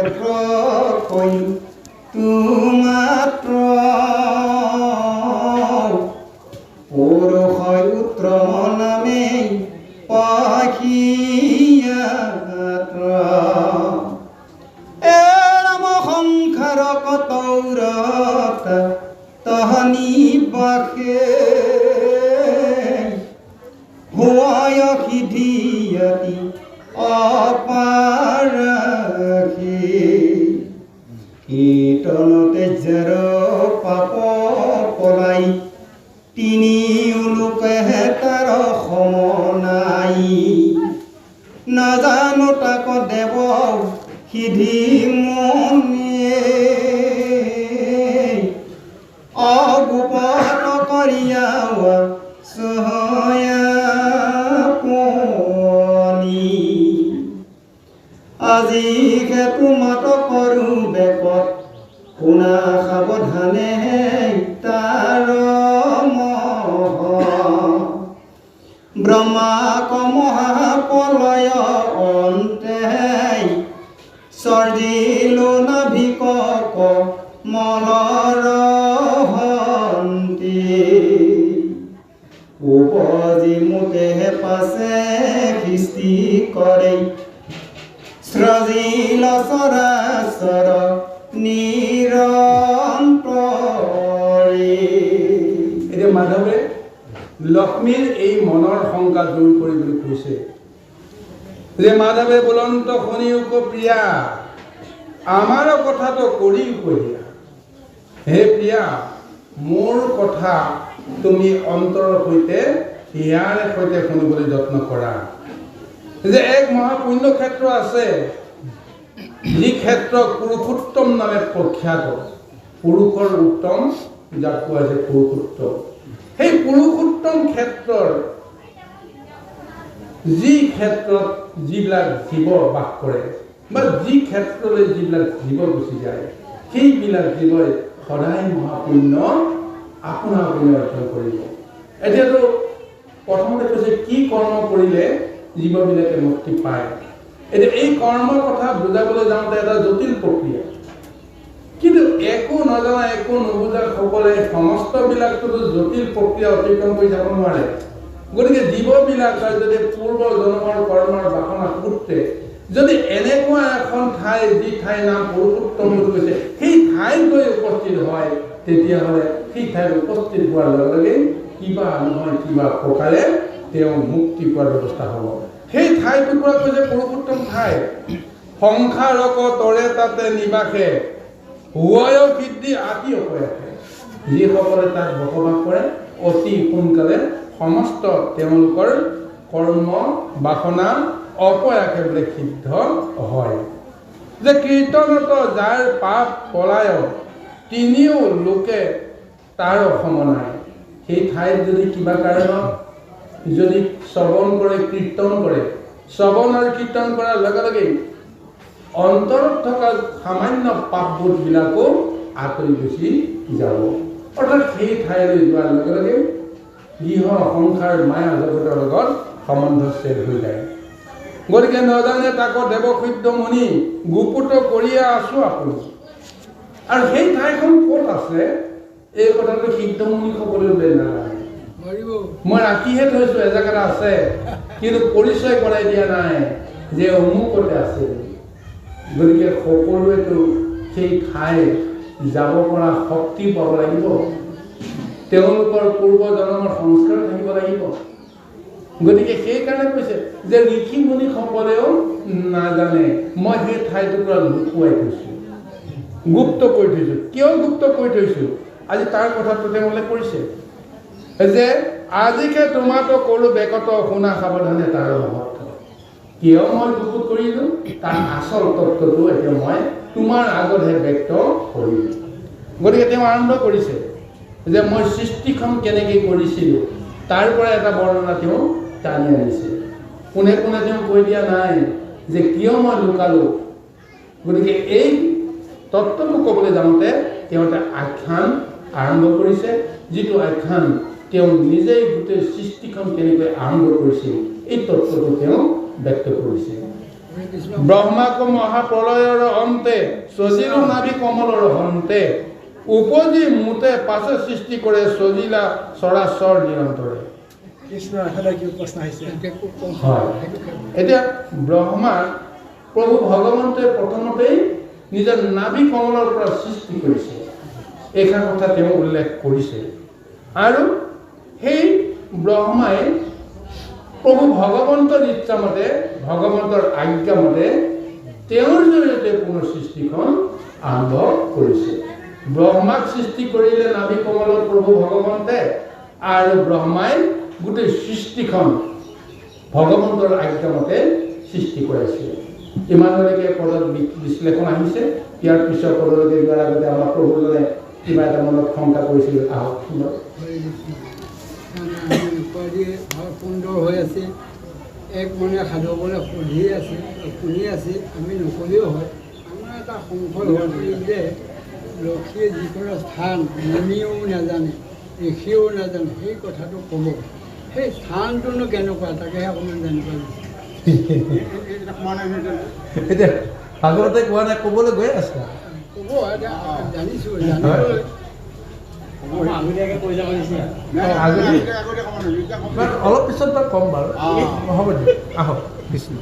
ভ্ৰকৈ তোমাত্ৰ পুৰুষ উত্তম নামে পাখিয়াত্ৰ এৰাম সংসাৰ কতৌৰত তহনি বাসে হুৱায় সিদ্ধিয়তি অপাৰাখি কীৰ্তনতে যাৰ পাপ পলাই তিনি লোকেহে তাৰ সমনাই নাজানো তাক দেৱ সিদ্ধি মনিয়ে অগোপত কৰিয়াৱা সহায়াপনি আজি হেতু মাত কৰো বেকত শুনা সাৱধানে তাৰ মহ ব্ৰহ্মাক মহাপলয় অন্তে সৰ্জিলো নাভিক মলৰ হন্তি উপজি মুতেহে পাছে সৃষ্টি কৰে সৃজিল চৰাচৰ নিৰন্তৰে। এতিয়া মাধৱে লক্ষ্মীৰ এই মনৰ শংকা দূৰ কৰিবলৈ কৈছে যে মাধৱে বুলন্ত শুনিও প্ৰিয়া আমাৰ কথাটো কৰি দিয়া। হে প্ৰিয়া মোৰ কথা তুমি অন্তৰৰ সৈতে ইয়াৰে সৈতে শুনিবলৈ যত্ন কৰা যে এক মহাপুণ্য ক্ষেত্ৰ আছে যি ক্ষেত্ৰ পুৰুষোত্তম নামে প্ৰখ্যাত। পুৰুষৰ উত্তম যাক কোৱা যায় পুৰুষোত্তম। সেই পুৰুষোত্তম ক্ষেত্ৰৰ যি ক্ষেত্ৰত যিবিলাক জীৱ বাস কৰে বা যি ক্ষেত্ৰলৈ যিবিলাক জীৱ গুচি যায় সেইবিলাক জীৱই সদায় মহাপুণ্য আপোনা আপুনি অৰ্জন কৰিব। এতিয়াতো প্ৰথমতে কৈছে কি কৰ্ম কৰিলে জীৱবিলাকে মুক্তি পায়। এতিয়া এই কৰ্মৰ কথা বুজাবলৈ যাওঁতে এটা জটিল প্ৰক্ৰিয়া, কিন্তু একো নজনা একো নুবুজা সকলে সমস্তবিলাকতো জটিল প্ৰক্ৰিয়া অতিক্ৰম কৰি যাব নোৱাৰে। গতিকে জীৱবিলাক যদি পূৰ্ব জন্মৰ কৰ্মৰ বাসনা সূত্ৰে যদি এনেকুৱা এখন ঠাই যি ঠাইৰ নাম পুৰুষোত্তম বুলি কৈছে সেই ঠাইত গৈ উপস্থিত হয় তেতিয়াহ'লে সেই ঠাইত উপস্থিত হোৱাৰ লগে লগে কিবা নহয় কিবা প্ৰকাৰে তেওঁ মুক্তি পোৱাৰ ব্যৱস্থা হ'ব। সেই ঠাইটুকুৰা কৈছে পুৰুষোত্তম ঠাই। সংসাৰক তৰে তাতে নিবাসে হুৱায় সিদ্ধি আতি অপয়াসে। যিসকলে তাত বসবাস কৰে অতি সোনকালে সমস্ত তেওঁলোকৰ কৰ্ম বাসনা অপয়াসে বোলে সিদ্ধ হয়। যে কীৰ্তনত যাৰ পাপ পলায় তিনিও লোকে তাৰ সমনাই। সেই ঠাইত যদি কিবা কাৰণত যদি শ্ৰৱণ কৰে কীৰ্তন কৰে, শ্ৰৱণ আৰু কীৰ্তন কৰাৰ লগে লগে অন্তৰত থকা সামান্য পাপবোধবিলাকো আঁতৰি গুচি যাব। অৰ্থাৎ সেই ঠাইলৈ যোৱাৰ লগে লগে গৃহ সংসাৰ মায়া জগতৰ লগত সম্বন্ধচ্ছেদ হৈ যায়। গতিকে নজানে তাক দেৱসিদ্ধ মুনি গুপুত কৰিয়ে আছো আপুনি। আৰু সেই ঠাইখন ক'ত আছে এই কথাটো সিদ্ধ মুনি সকলেও নাজানে। মই ৰাখিহে থৈছোঁ এজেগাত আছে, কিন্তু পৰিচয় কৰাই দিয়া নাই যে অমুকতে আছে। গতিকে সকলোৱেতো সেই ঠাই যাব পৰা শক্তি পাব লাগিব, তেওঁলোকৰ পূৰ্ব জন্মৰ সংস্কাৰ থাকিব লাগিব। গতিকে সেইকাৰণে কৈছে যে ঋষি মুনিসকলেও নাজানে। মই সেই ঠাইটুকুৰা লুকুৱাই থৈছোঁ, গুপ্ত কৰি থৈছোঁ। কিয় গুপ্ত কৰি থৈছোঁ আজি তাৰ কথাটো তেওঁ উল্লেখ কৰিছে যে আজিকে তোমাতো ক'লো বেকত শুনা সাৱধানে তাৰ মহত্ব। কিয় মই গুপুত কৰিলোঁ তাৰ আচল তত্ত্বটো এতিয়া মই তোমাৰ আগতহে ব্যক্ত কৰিলোঁ। গতিকে তেওঁ আৰম্ভ কৰিছে যে মই সৃষ্টিখন কেনেকৈ কৰিছিলোঁ তাৰ পৰা এটা বৰ্ণনা তেওঁ টানি আনিছে। কোনে কোনে তেওঁ কৈ দিয়া নাই যে কিয় মই লুকালোঁ। গতিকে এই তত্ত্বটো ক'বলৈ যাওঁতে তেওঁ এটা আখ্যান আৰম্ভ কৰিছে, যিটো আখ্যান তেওঁ নিজেই গোটেই সৃষ্টিখন কেনেকৈ আৰম্ভ কৰিছিল এই তত্ত্বটো তেওঁ ব্যক্ত কৰিছে। ব্ৰহ্মাক মহাপ্ৰলয়ৰ অন্তে সজিলো নাভি কমলৰ হন্তে উপজি মুতে পাছে সৃষ্টি কৰে সজিলা চৰাচৰ নিৰন্তৰে। হয়, এতিয়া ব্ৰহ্মাক প্ৰভু ভগৱন্তে প্ৰথমতেই নিজৰ নাভি কমলৰ পৰা সৃষ্টি কৰিছে, এইখন কথা তেওঁ উল্লেখ কৰিছে। আৰু সেই ব্ৰহ্মাই প্ৰভু ভগৱন্তৰ ইচ্ছামতে ভগৱন্তৰ আজ্ঞামতে তেওঁৰ জৰিয়তে পুনৰ সৃষ্টিখন আৰম্ভ কৰিছে। ব্ৰহ্মাক সৃষ্টি কৰিলে নাভি কমলৰ প্ৰভু ভগৱন্তে, আৰু ব্ৰহ্মাই গোটেই সৃষ্টিখন ভগৱন্তৰ আজ্ঞামতে সৃষ্টি কৰাইছে। ইমানলৈকে পদত বিশ্লেষণ আহিছে। ইয়াৰ পিছৰ পদলৈকে যোৱাৰ আগতে আমাৰ প্ৰভুজনে কিবা এটা মনত শংকা কৰিছিল। আহক সুন্দৰ সুন্দৰ হৈ আছে, এক মনে সাধুবলৈ শুনি আছে, আমি নকলেও হয়। আমাৰ এটা সংকল্প হ'ল যে লক্ষীয়ে যিকোনো স্থান মুনিও নাজানে, ঋষিও নাজানে, সেই কথাটো ক'ব। সেই স্থানটোনো কেনেকুৱা তাকেহে অকণমান জানিব বিচাৰিছোঁ। এতিয়া ভাগৱতে কোৱা নাই, ক'বলৈ গৈ আছে। ক'ব এতিয়া জানিছোঁ, জানিবলৈ অলপ পিছত বাৰু ক'ম বাৰু, হ'ব দিয়ক, আহক কৃষ্ণ।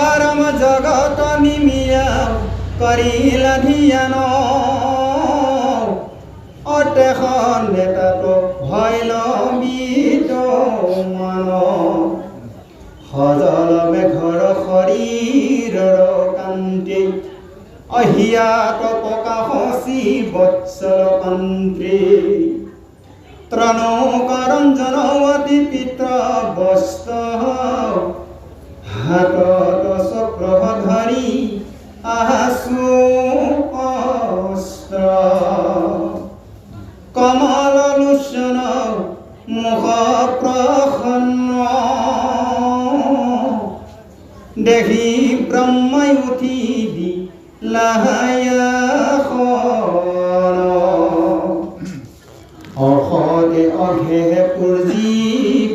আৰম জগত নিমিয়া কৰিলা ধ্যান, অতেখন নেতাটো ভৈল বিদ্যমান, সজল মেঘৰ শৰীৰৰ কান্তি, অহিয়াত প্ৰকাশী বৎসল কান্তি, ত্ৰণকৰঞ্জন অতি পিত্ৰ বস্ত, হাতত চক্ৰ ধৰি আছো অস্ত্ৰ, কমল লোচন মুখ প্ৰসন্ন, দেখি ব্ৰহ্মাই উঠি দি লাহায়াখন, অসতে অঘে পূৰ্জি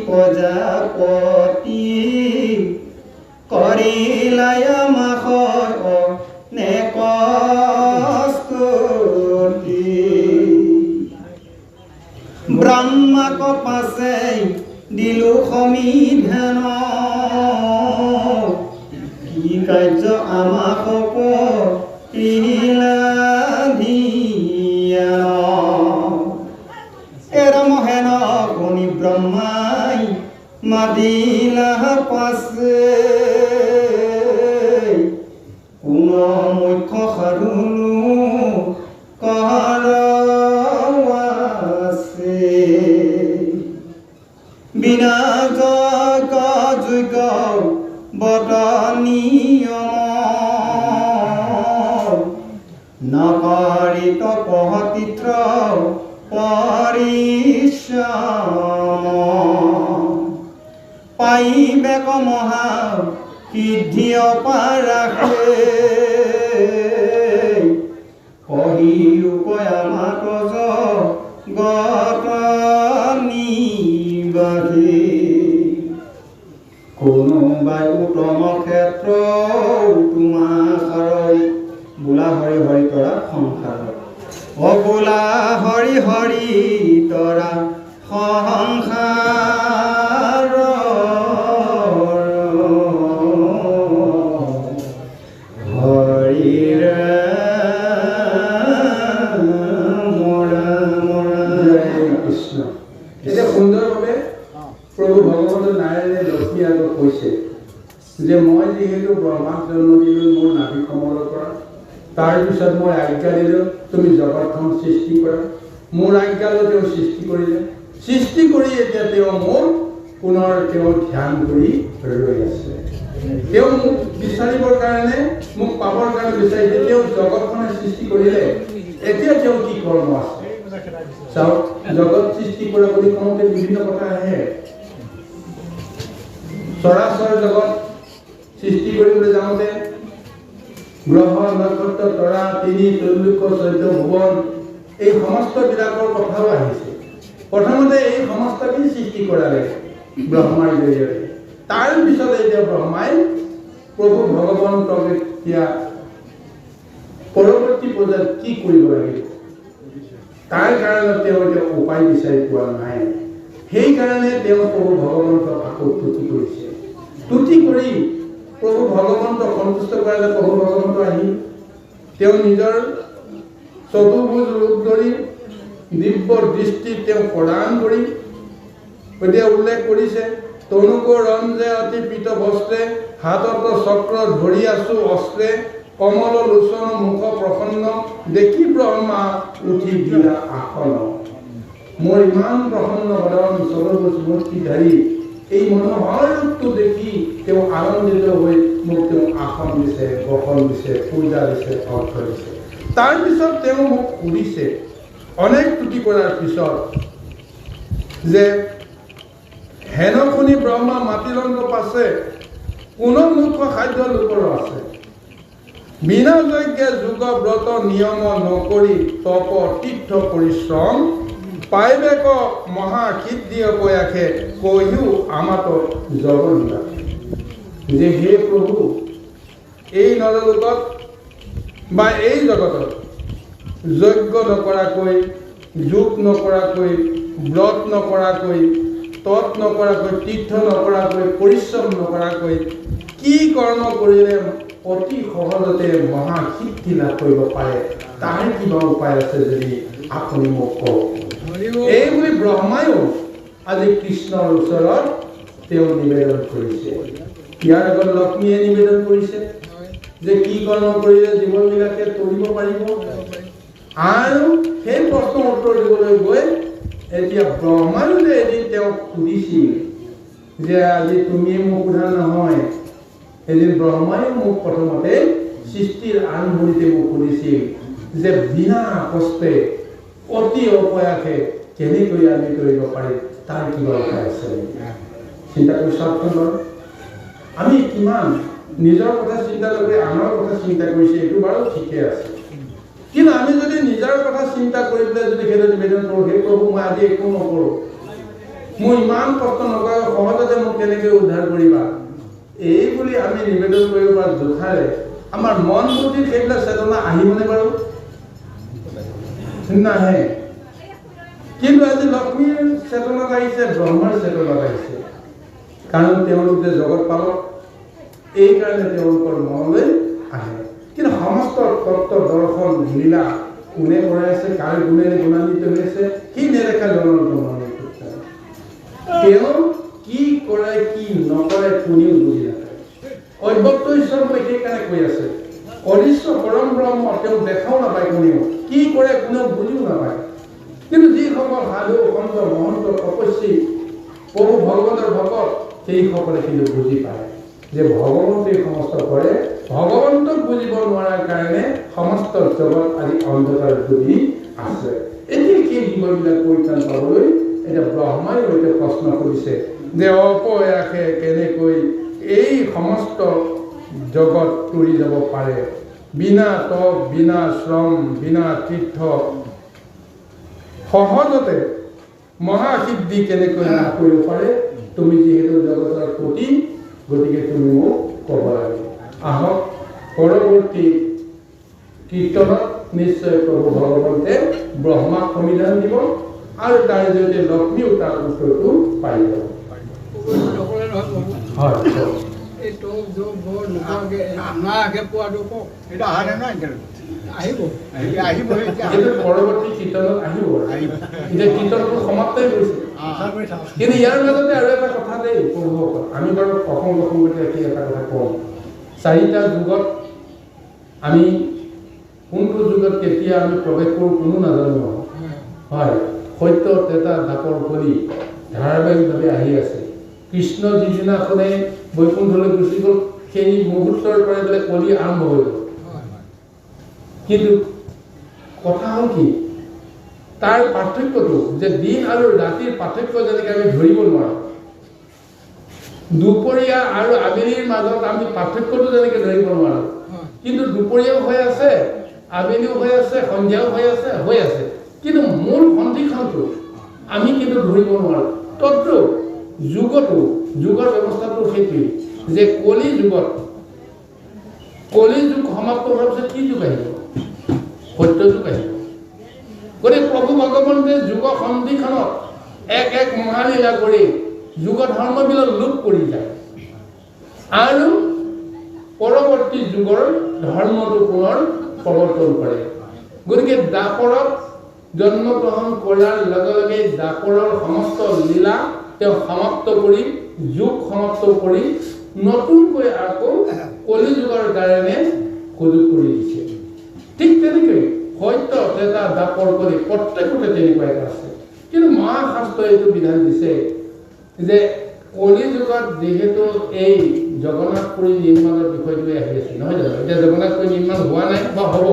প্ৰজাপতি, কৰিলায় মাখ নেকস্তুতি, ব্ৰহ্মাক পাছে দিলো সমিধান, কি কাৰ্য আমাক কৰিলা ধ্যান, এৰমহেন গুণী ব্ৰহ্মাই মাতিলা পাছে, কোন মুখ্য সাধুনো কৰ আছে, বিনা যজ্ঞ যোগ্য বত নিয়ম, নকৰি তপতীৰ্থ পৰিশ্ৰম, পাইবেক মহা সিদ্ধি অপাৰাশে, কহি উপয়া মাত গত নিবাসী, কোনোবাই উত্তম ক্ষেত্ৰ তোমাষাৰ, বোলা হৰি হৰি তৰা সংসাৰ, অ বোলা হৰি হৰি তৰা সংসাৰ, হৰিৰ কৃষ্ণ। এতিয়া সুন্দৰভাৱে প্ৰভু ভগৱন্ত নাৰায়ণে লক্ষ্মী আগত কৈছে যে মই যিহেতু ব্ৰহ্মাক জন্ম দিলোঁ মোৰ নাভি কমলৰ পৰা, তাৰপিছত মই আজ্ঞা দিলোঁ তুমি জগতখন সৃষ্টি কৰা, মোৰ আজ্ঞালৈ তেওঁ সৃষ্টি কৰিলে, সৃষ্টি কৰি এতিয়া তেওঁ মোক পুনৰ তেওঁ ধ্যান কৰি ৰৈ আছে। তেওঁ মোক বিচাৰিবৰ কাৰণে, মোক পাবৰ কাৰণে বিচাৰিছে। তেওঁ জগতখনে সৃষ্টি কৰিলে, এতিয়া তেওঁ কি কৰ্ম আছে চাওক। জগত সৃষ্টি কৰা বুলি কওঁতে বিভিন্ন কথা আহে। চৰাচৰ জগত সৃষ্টি কৰিবলৈ যাওঁতে গ্ৰহ নক্ষত্ৰ তৰা তিনি ত্ৰৈলোক্য 14 ভুৱন এই সমস্তবিলাকৰ কথাও আহিছে। প্ৰথমতে এই সমস্তখিনি সৃষ্টি কৰালে, ব্ৰহ্মাৰ জৰিয়তে। তাৰ পিছতে এতিয়া ব্ৰহ্মাই প্ৰভু ভগৱন্তক এতিয়া পৰৱৰ্তী পৰ্যায়ত কি কৰিব লাগিব তাৰ কাৰণে তেওঁ এতিয়া উপায় বিচাৰি পোৱা নাই। সেইকাৰণে তেওঁ প্ৰভু ভগৱন্তক আকৌ তুতি কৰিছে। তুতি কৰি প্ৰভু ভগৱন্তক সন্তুষ্ট কৰালে প্ৰভু ভগৱন্ত আহি তেওঁ নিজৰ চতুৰ্ভুজ ৰূপ ধৰি দিব্য দৃষ্টি তেওঁ প্ৰদান কৰি এতিয়া উল্লেখ কৰিছে, তনুক ৰঞ্জে অতি পীত বস্ত্ৰে, হাতত চক্ৰ ধৰি আছো অস্ত্ৰে, কমল লোচন মুখ প্ৰসন্ন, দেখি ব্ৰহ্মা উঠি দিলা আসন। মোৰ ইমান প্ৰসন্ন বদন চতুৰ্ভুজ মূৰ্তিধাৰী এই মনোহৰ ৰূপটো দেখি তেওঁ আনন্দিত হৈ মোক তেওঁ আসন দিছে, বসন দিছে, পূজা দিছে, অৰ্থ দিছে। তাৰপিছত তেওঁ মোক সুধিছে অনেক তুতি কৰাৰ পিছত যে হেন শুনি ব্ৰহ্মা মাতিলন্ত পাছে, কোনো মুখ্য খাদ্য লোকৰ আছে, বিনা যজ্ঞে যোগ ব্ৰত নিয়ম নকৰি তপ তীৰ্থ পৰিশ্ৰম, পাইবেক মহাসিদ্ধি অপয়াসে কৈও আমাত জগন্না। যে হে প্ৰভু, এই নৰলোকত বা এই জগতত যজ্ঞ নকৰাকৈ, যোগ নকৰাকৈ, ব্ৰত নকৰাকৈ, তপ নকৰাকৈ, তীৰ্থ নকৰাকৈ, পৰিশ্ৰম নকৰাকৈ কি কৰ্ম কৰিলে অতি সহজতে মহাসিদ্ধি লাভ কৰিব পাৰে, তাৰ কিবা উপায় আছে যদি আপুনি মোক কওক। এই বুলি ব্ৰহ্মায়ো আজি কৃষ্ণৰ ওচৰত তেওঁ নিবেদন কৰিছে। ইয়াৰ আগত লক্ষ্মীয়ে নিবেদন কৰিছে যে কি কৰ্ম কৰিলে জীৱনবিলাকে তৰিব পাৰিব, আৰু সেই প্ৰশ্নৰ উত্তৰ দিবলৈ গৈ এতিয়া ব্ৰহ্মায়ো যে এদিন তেওঁক সুধিছিল যে আজি তুমিয়ে মোক সোধা নহয়, এদিন ব্ৰহ্মায়ো মোক প্ৰথমতে সৃষ্টিৰ আৰম্ভণিতে মোক সুধিছিল যে বিনা কষ্টে অতি অপয়াসে কেনেকৈ আমি কৰিব পাৰিম, তাৰ কিবা উপায় আছে? চিন্তা কৰি চাওকচোন। আমি কিমান নিজৰ কথা চিন্তা নকৰি আনৰ কথা চিন্তা কৰিছে, এইটো বাৰু ঠিকে আছে, কিন্তু আমি যদি নিজৰ কথা চিন্তা কৰি পেলাই যদি সেইটো নিবেদন কৰোঁ, সেই প্ৰভু মই আজি একো নকৰোঁ, মোৰ ইমান কষ্ট নকৰা সহজতে মোক কেনেকৈ উদ্ধাৰ কৰিবা, এই বুলি আমি নিবেদন কৰিব পৰা জোখাৰে আমাৰ মন বুদ্ধিত সেইবিলাক চেতনা আহিবনে বাৰু? নাহে। কিন্তু আজি লক্ষ্মীৰ চেতনাত আহিছে, ব্ৰহ্মাৰ চেতনাত আহিছে, কাৰণ তেওঁলোক যে জগত পালক, এই কাৰণে তেওঁলোকৰ মনলৈ আহে। কিন্তু সমস্ত তত্ত্ব দৰ্শন লীলা কোনে কৰাই আছে, কাৰ গুণেৰে গুণান্বিত হৈ আছে, সি নেদেখা জনৰ গুণান্বিত। তেওঁ কি কৰে কি নকৰে কোনেও বুজি নাপায়। অব্যক্ত ঈশ্বৰ বুলি সেইকাৰণে কৈ আছে, অদৃশ্য পৰম ব্ৰহ্ম তেওঁ দেখাও নাপায়, কোনেও কি কৰে কোনেও বুজিও নাপায়। কিন্তু যিসকল সাধু সন্ত মহন্ত তপস্বী প্ৰভু ভগৱন্তৰ ভকত, সেইসকলে কিন্তু বুজি পায় যে ভগৱন্তই সমস্ত কৰে, ভগৱন্তক বুজিব নোৱাৰাৰ কাৰণে সমস্ত জগত আজি অন্ধকাৰ ডুবি আছে। এতিয়া সেই জীৱবিলাক পৰিত্ৰাণ পাবলৈ এতিয়া ব্ৰহ্মাই এতিয়া প্ৰশ্ন কৰিছে যে অপয়াসে কেনেকৈ এই সমস্ত জগত তৰি যাব পাৰে, বিনা তপ, বিনা শ্ৰম, বিনা তীৰ্থ, সহজতে মহাসিদ্ধি কেনেকৈ লাভ কৰিব পাৰে? তুমি যিহেতু জগতৰ প্ৰতি, গতিকে তুমি মোক ক'ব লাগে। আহক পৰৱৰ্তী কীৰ্তনত নিশ্চয় প্ৰভু ভগৱন্তে ব্ৰহ্মাক সমিধান দিব, আৰু তাৰ জৰিয়তে লক্ষ্মীও তাৰ উত্তৰটো পাই যাব। হয়, পৰৱৰ্তী কীৰ্তনত আহিব। এতিয়া কীৰ্তনটো সমাপ্তই কৰিছে, কিন্তু ইয়াৰ মাজতে আৰু এটা কথা দেই প্ৰভুসকল, আমি বাৰু প্ৰসংগতে এটা কথা কওঁ, চাৰিটা যুগত আমি কোনটো যুগত কেতিয়া আমি প্ৰৱেশ কৰোঁ কোনো নাজানো নহয়। হয়, সত্য ত্ৰেতা দ্বাপৰ কলি ধাৰাবাহিকভাৱে আহি আছে। কৃষ্ণ যিদিনাখনে বৈকুণ্ঠলৈ গুচি গ'ল, সেই মুহূৰ্তৰ পৰা বোলে কলি আৰম্ভ হৈ গ'ল। কিন্তু কথা হ'ল কি, তাৰ পাৰ্থক্যটো যে দিন আৰু ৰাতিৰ পাৰ্থক্য যেনেকৈ আমি ধৰিব নোৱাৰোঁ, দুপৰীয়া আৰু আবেলিৰ মাজত আমি পাৰ্থক্যটো যেনেকৈ ধৰিব নোৱাৰোঁ, কিন্তু দুপৰীয়াও হৈ আছে, আবেলিও হৈ আছে, সন্ধিয়াও হৈ আছে, কিন্তু মূল সন্ধিক্ষণটো আমি কিন্তু ধৰিব নোৱাৰোঁ। তদ্ৰূপ যুগৰ ব্যৱস্থাটো সেইটোৱেই যে কলি যুগ সমাপ্ত হোৱাৰ পিছত কি যুগ আহিব? সত্য যুগ আহিব। গতিকে প্ৰভু ভগৱন্তে যুগ সন্ধিখনত এক মহালীলা কৰি যুগ ধৰ্মবিলাক লোপ কৰি যায় আৰু পৰৱৰ্তী যুগৰ ধৰ্মটো পুনৰ প্ৰৱৰ্তন কৰে। গতিকে দাপৰত জন্মগ্ৰহণ কৰাৰ লগে লগে দাপৰৰ সমস্ত লীলা তেওঁ সমাপ্ত কৰি যুগ সমাপ্ত কৰি নতুনকৈ আকৌ কলি যুগৰ কাৰণে সুযোগ কৰি দিছে। ঠিক তেনেকৈ সত্য এটা দাপৰ কৰি প্ৰত্যেকতে তেনেকুৱা এটা আছে। কিন্তু মহাশাস্ত্ৰই এইটো বিধান দিছে যে কলি যুগত যিহেতু এই জগন্নাথ পুৰী নিৰ্মাণৰ বিষয়টোৱে আহি আছে, নহয় জানো? এতিয়া জগন্নাথ পুৰী নিৰ্মাণ হোৱা নাই বা হ'ব,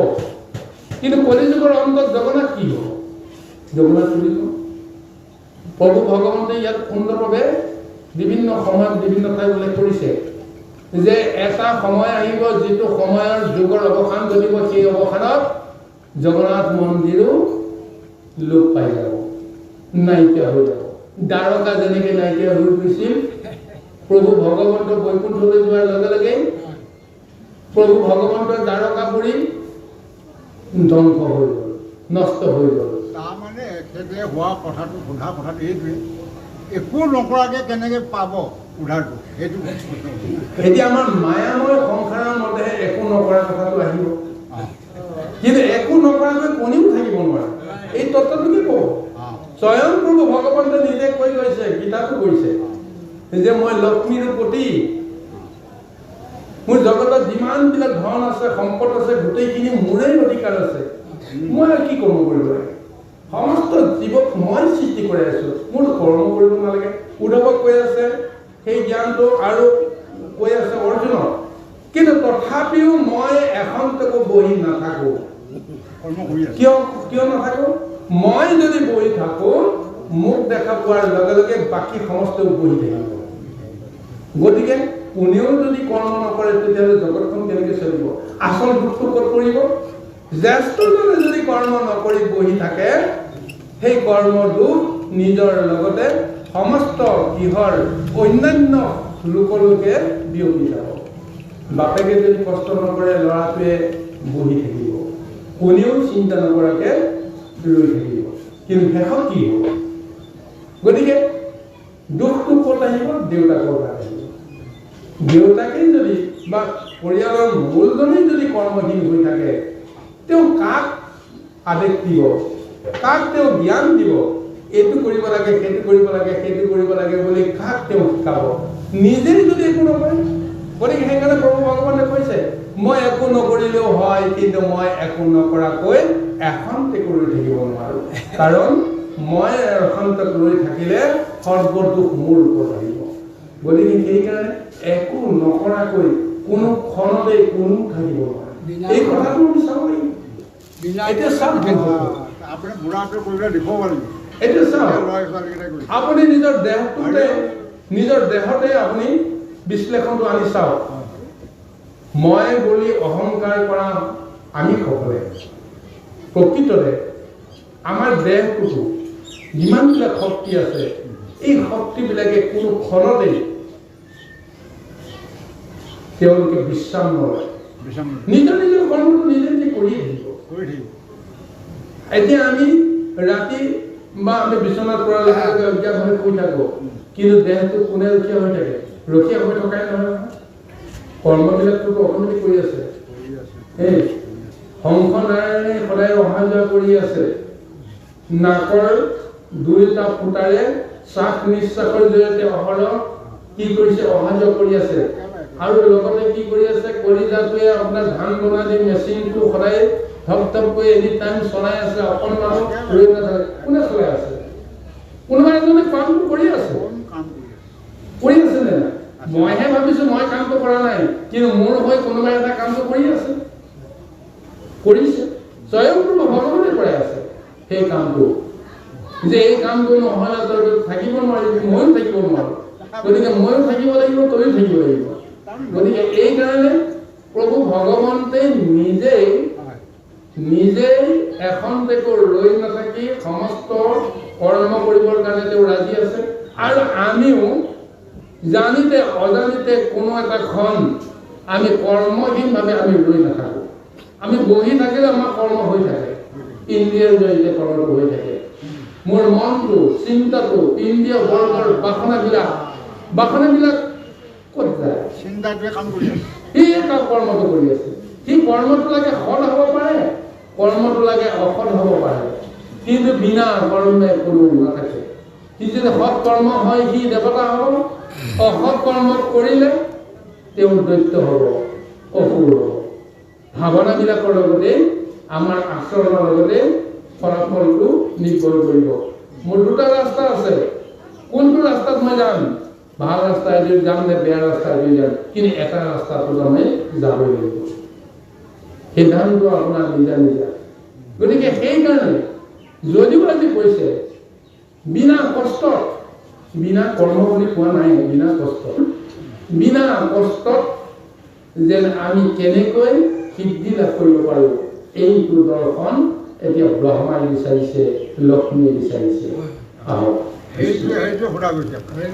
কিন্তু কলি যুগৰ অন্তত জগন্নাথ কি হ'ব? জগন্নাথ পুৰী প্ৰভু ভগৱন্তে ইয়াত সুন্দৰভাৱে বিভিন্ন সময়ত বিভিন্ন ঠাই উল্লেখ কৰিছে যে এটা সময় আহিব যিটো সময়ৰ যুগৰ অৱসান ঘটিব। সেই অৱসানত জগন্নাথ মন্দিৰো লোপ পাই যাব, নাইকিয়া হৈ যাব। দ্বাৰকা যেনেকৈ নাইকিয়া হৈ গৈছিল, প্ৰভু ভগৱন্ত বৈকুণ্ঠলৈ যোৱাৰ লগে লগে প্ৰভু ভগৱন্তৰ দ্বাৰকাপুৰী ধ্বংস হৈ গ'ল, নষ্ট হৈ গ'ল। তাৰমানে এখেতে হোৱা কথাটো সোধা কথাটো এইটোৱে, একো নকৰাকৈ কেনেকৈ পাব উদ্ধাৰটো, সেইটো এতিয়া আমাৰ মায়াময় সংসাৰৰ মতেহে একো নকৰা কথাটো আহিব, কিন্তু একো নকৰাকৈ কোনেও থাকিব নোৱাৰে। এই তত্ত্বটো কি ক'ব? স্বয়ং প্ৰভু ভগৱন্তে নিজে কৈ গৈছে, গীতাটো কৈছে যে মই লক্ষ্মীৰ পতি, মোৰ জগতত যিমানবিলাক ধন আছে সম্পদ আছে গোটেইখিনি মোৰেই অধিকাৰ আছে, মই আৰু কি কৰ্ম কৰিব লাগে? সমস্ত জীৱক মই সৃষ্টি কৰি আছো, মোৰ কৰ্ম কৰিব নালাগে। উদ্ধৱক কৈ আছে সেই জ্ঞানটো আৰু কৈ আছে অৰ্জুনক, কিন্তু তথাপিও মই এখন্তকো বহি নাথাকো। কিয় নাথাকো? মই যদি বহি থাকো মোক দেখা পোৱাৰ লগে লগে বাকী সমস্তও বহি থাকিব। গতিকে কোনেও যদি কৰ্ম নকৰে তেতিয়াহ'লে জগতখন কেনেকৈ চলিব? আচল দুখটো ক'ত পৰিব? জ্যেষ্ঠজনে যদি কৰ্ম নকৰি বহি থাকে, সেই কৰ্ম দুখ নিজৰ লগতে সমস্ত গৃহৰ অন্যান্য লোকলৈকে বিয়পি যাব। বাপেকে যদি কষ্ট নকৰে ল'ৰাটোৱে বহি থাকিব, কোনেও চিন্তা নকৰাকৈ ৰৈ থাকিব, কিন্তু শেষত কি হ'ব? গতিকে দুখটো ক'ত আহিব? দেউতাকৰ পৰা আহিব। দেউতাকেই যদি বা পৰিয়ালৰ মূলজনেই যদি কৰ্মহীন হৈ থাকে, তেওঁ কাক আদেশ দিব? কাক তেওঁ জ্ঞান দিব? এইটো কৰিব লাগে, সেইটো কৰিব লাগে, সেইটো কৰিব লাগে বুলি কাক তেওঁ শিকাব? নিজেই যদি একো নকৰে। গতিকে সেইকাৰণে প্ৰভু ভগৱানে কৈছে, মই একো নকৰিলেও হয়, কিন্তু মই একো নকৰাকৈ এখন্তেক ৰৈ থাকিব নোৱাৰো, কাৰণ মই এখন্তেক ৰৈ থাকিলে সৰ্বদুখ মোৰ ওপৰত আহিব। গতিকে সেইকাৰণে একো নকৰাকৈ কোনো ক্ষণতে কোনো থাকিব নোৱাৰে। এই কথাটো আমি চাব লাগিব। এতিয়া চাওক, আপুনি বুঢ়াটো কৰিবলৈ দেখুৱাব লাগিব। এতিয়া চাওক, ল'ৰা ছোৱালীকেইটাই কৰি আপুনি নিজৰ দেহতে আপুনি বিশ্লেষণটো আনি চাওক। মই বুলি অহংকাৰ কৰা আমি সকলে প্ৰকৃততে আমাৰ দেহটোতো যিমানবিলাক শক্তি আছে, এই শক্তিবিলাকে কোনো ক্ষণতেই তেওঁলোকে বিশ্ৰাম নলয়, নিজৰ কৰ্মটো নিজে কৰিয়ে থাকিব। এতিয়া আমি ৰাতি বা আমি বিচনাত পৰাৰ লগে লগে অজ্ঞান হৈ শুই থাকোঁ, কিন্তু দেহটো কোনে ৰখীয়া হৈ থাকে? ৰখীয়া হৈ থকাই নহয়, কৰ্মবিলাকটোতো অট'মেটিক কৰি আছে। এই হংস নাৰায়ণে সদায় অহা যোৱা কৰি আছে, নাকৰ দুয়োটা ফুটাৰে শ্বাস নিশ্বাসৰ জৰিয়তে অহৰহ কি কৰিছে? অহা যোৱা কৰি আছে। আৰু লগতে কি কৰি আছে? কলিজাটোৱে আপোনাৰ ধান বনাই দি মেচিনটো সদায় ধপ ধপকৈ এনি টাইম চলাই আছে, অকণমানো ৰৈ নাথাকে। কোনে চলাই আছে? কোনোবা এজনে কামটো কৰি আছে, কৰি আছে নে নাই? মইহে ভাবিছো মই কামটো কৰা নাই, কিন্তু মোৰ হৈ কোনোবা এটা কামটো কৰি আছে, কৰিছে। স্বয়ং ভগৱানে কৰাই আছে সেই কামটো, যে এই কামটো নহ'লে তই থাকিব নোৱাৰিবি, ময়ো থাকিব নোৱাৰো। গতিকে ময়ো থাকিব লাগিব, তয়ো থাকিব লাগিব। গতিকে এইকাৰণে প্ৰভু ভগৱন্তে নিজেই এখন্তেকো ৰৈ নাথাকি সমস্ত কৰ্ম কৰিবৰ কাৰণে তেওঁ ৰাজি আছে। আৰু আমিও জানিতে অজানিতে কোনো এটা ক্ষণ আমি কৰ্মহীনভাৱে আমি ৰৈ নাথাকোঁ। আমি বহি থাকিলে আমাৰ কৰ্ম হৈ থাকে, ইন্দ্ৰিয়ৰ জৰিয়তে কৰ্মটো হৈ থাকে। মোৰ মনটো চিন্তাটো ইন্দ্ৰিয় বৰ্গৰ বাসনাবিলাক ক'ত যায়? চিন্তাটোৱে কাম কৰি আছে। সি কৰ্মটো কৰি আছে। সি কৰ্মটো লাগে সৎ হ'ব পাৰে, কৰ্মটো লাগে অসৎ হ'ব পাৰে, কিন্তু বিনা কৰ্মে কোনো নাথাকে। সি যদি সৎ কৰ্ম হয় সি দেৱতা হ'ব, অসৎ কৰ্ম কৰিলে তেওঁ দৈত্য হ'ব, অসুৰ হ'ব। ভাৱনাবিলাকৰ লগতে আমাৰ আচৰণৰ লগতে ফলাফলটো নিৰ্ভৰ কৰিব। মোৰ দুটা ৰাস্তা আছে, কোনটো ৰাস্তাত মই যাম? ভাল ৰাস্তাইদি যাম নে বেয়া ৰাস্তাইদি যাম? কিন্তু এটা ৰাস্তাটো আমি যাবই লাগিব। সিদ্ধান্ত আপোনাৰ নিজা নিজা। গতিকে সেইকাৰণে যদিও আজি কৈছে বিনা কষ্টত, বিনা কৰ্ম বুলি কোৱা নাই, বিনা কষ্টত, বিনা কষ্টত যেন আমি কেনেকৈ সিদ্ধি লাভ কৰিব পাৰোঁ, এইটো দৰ্শন এতিয়া ব্ৰহ্মাই বিচাৰিছে, লক্ষ্মীয়ে বিচাৰিছে। আহক। সেইটোৱে সোধা গৈছে। হয়।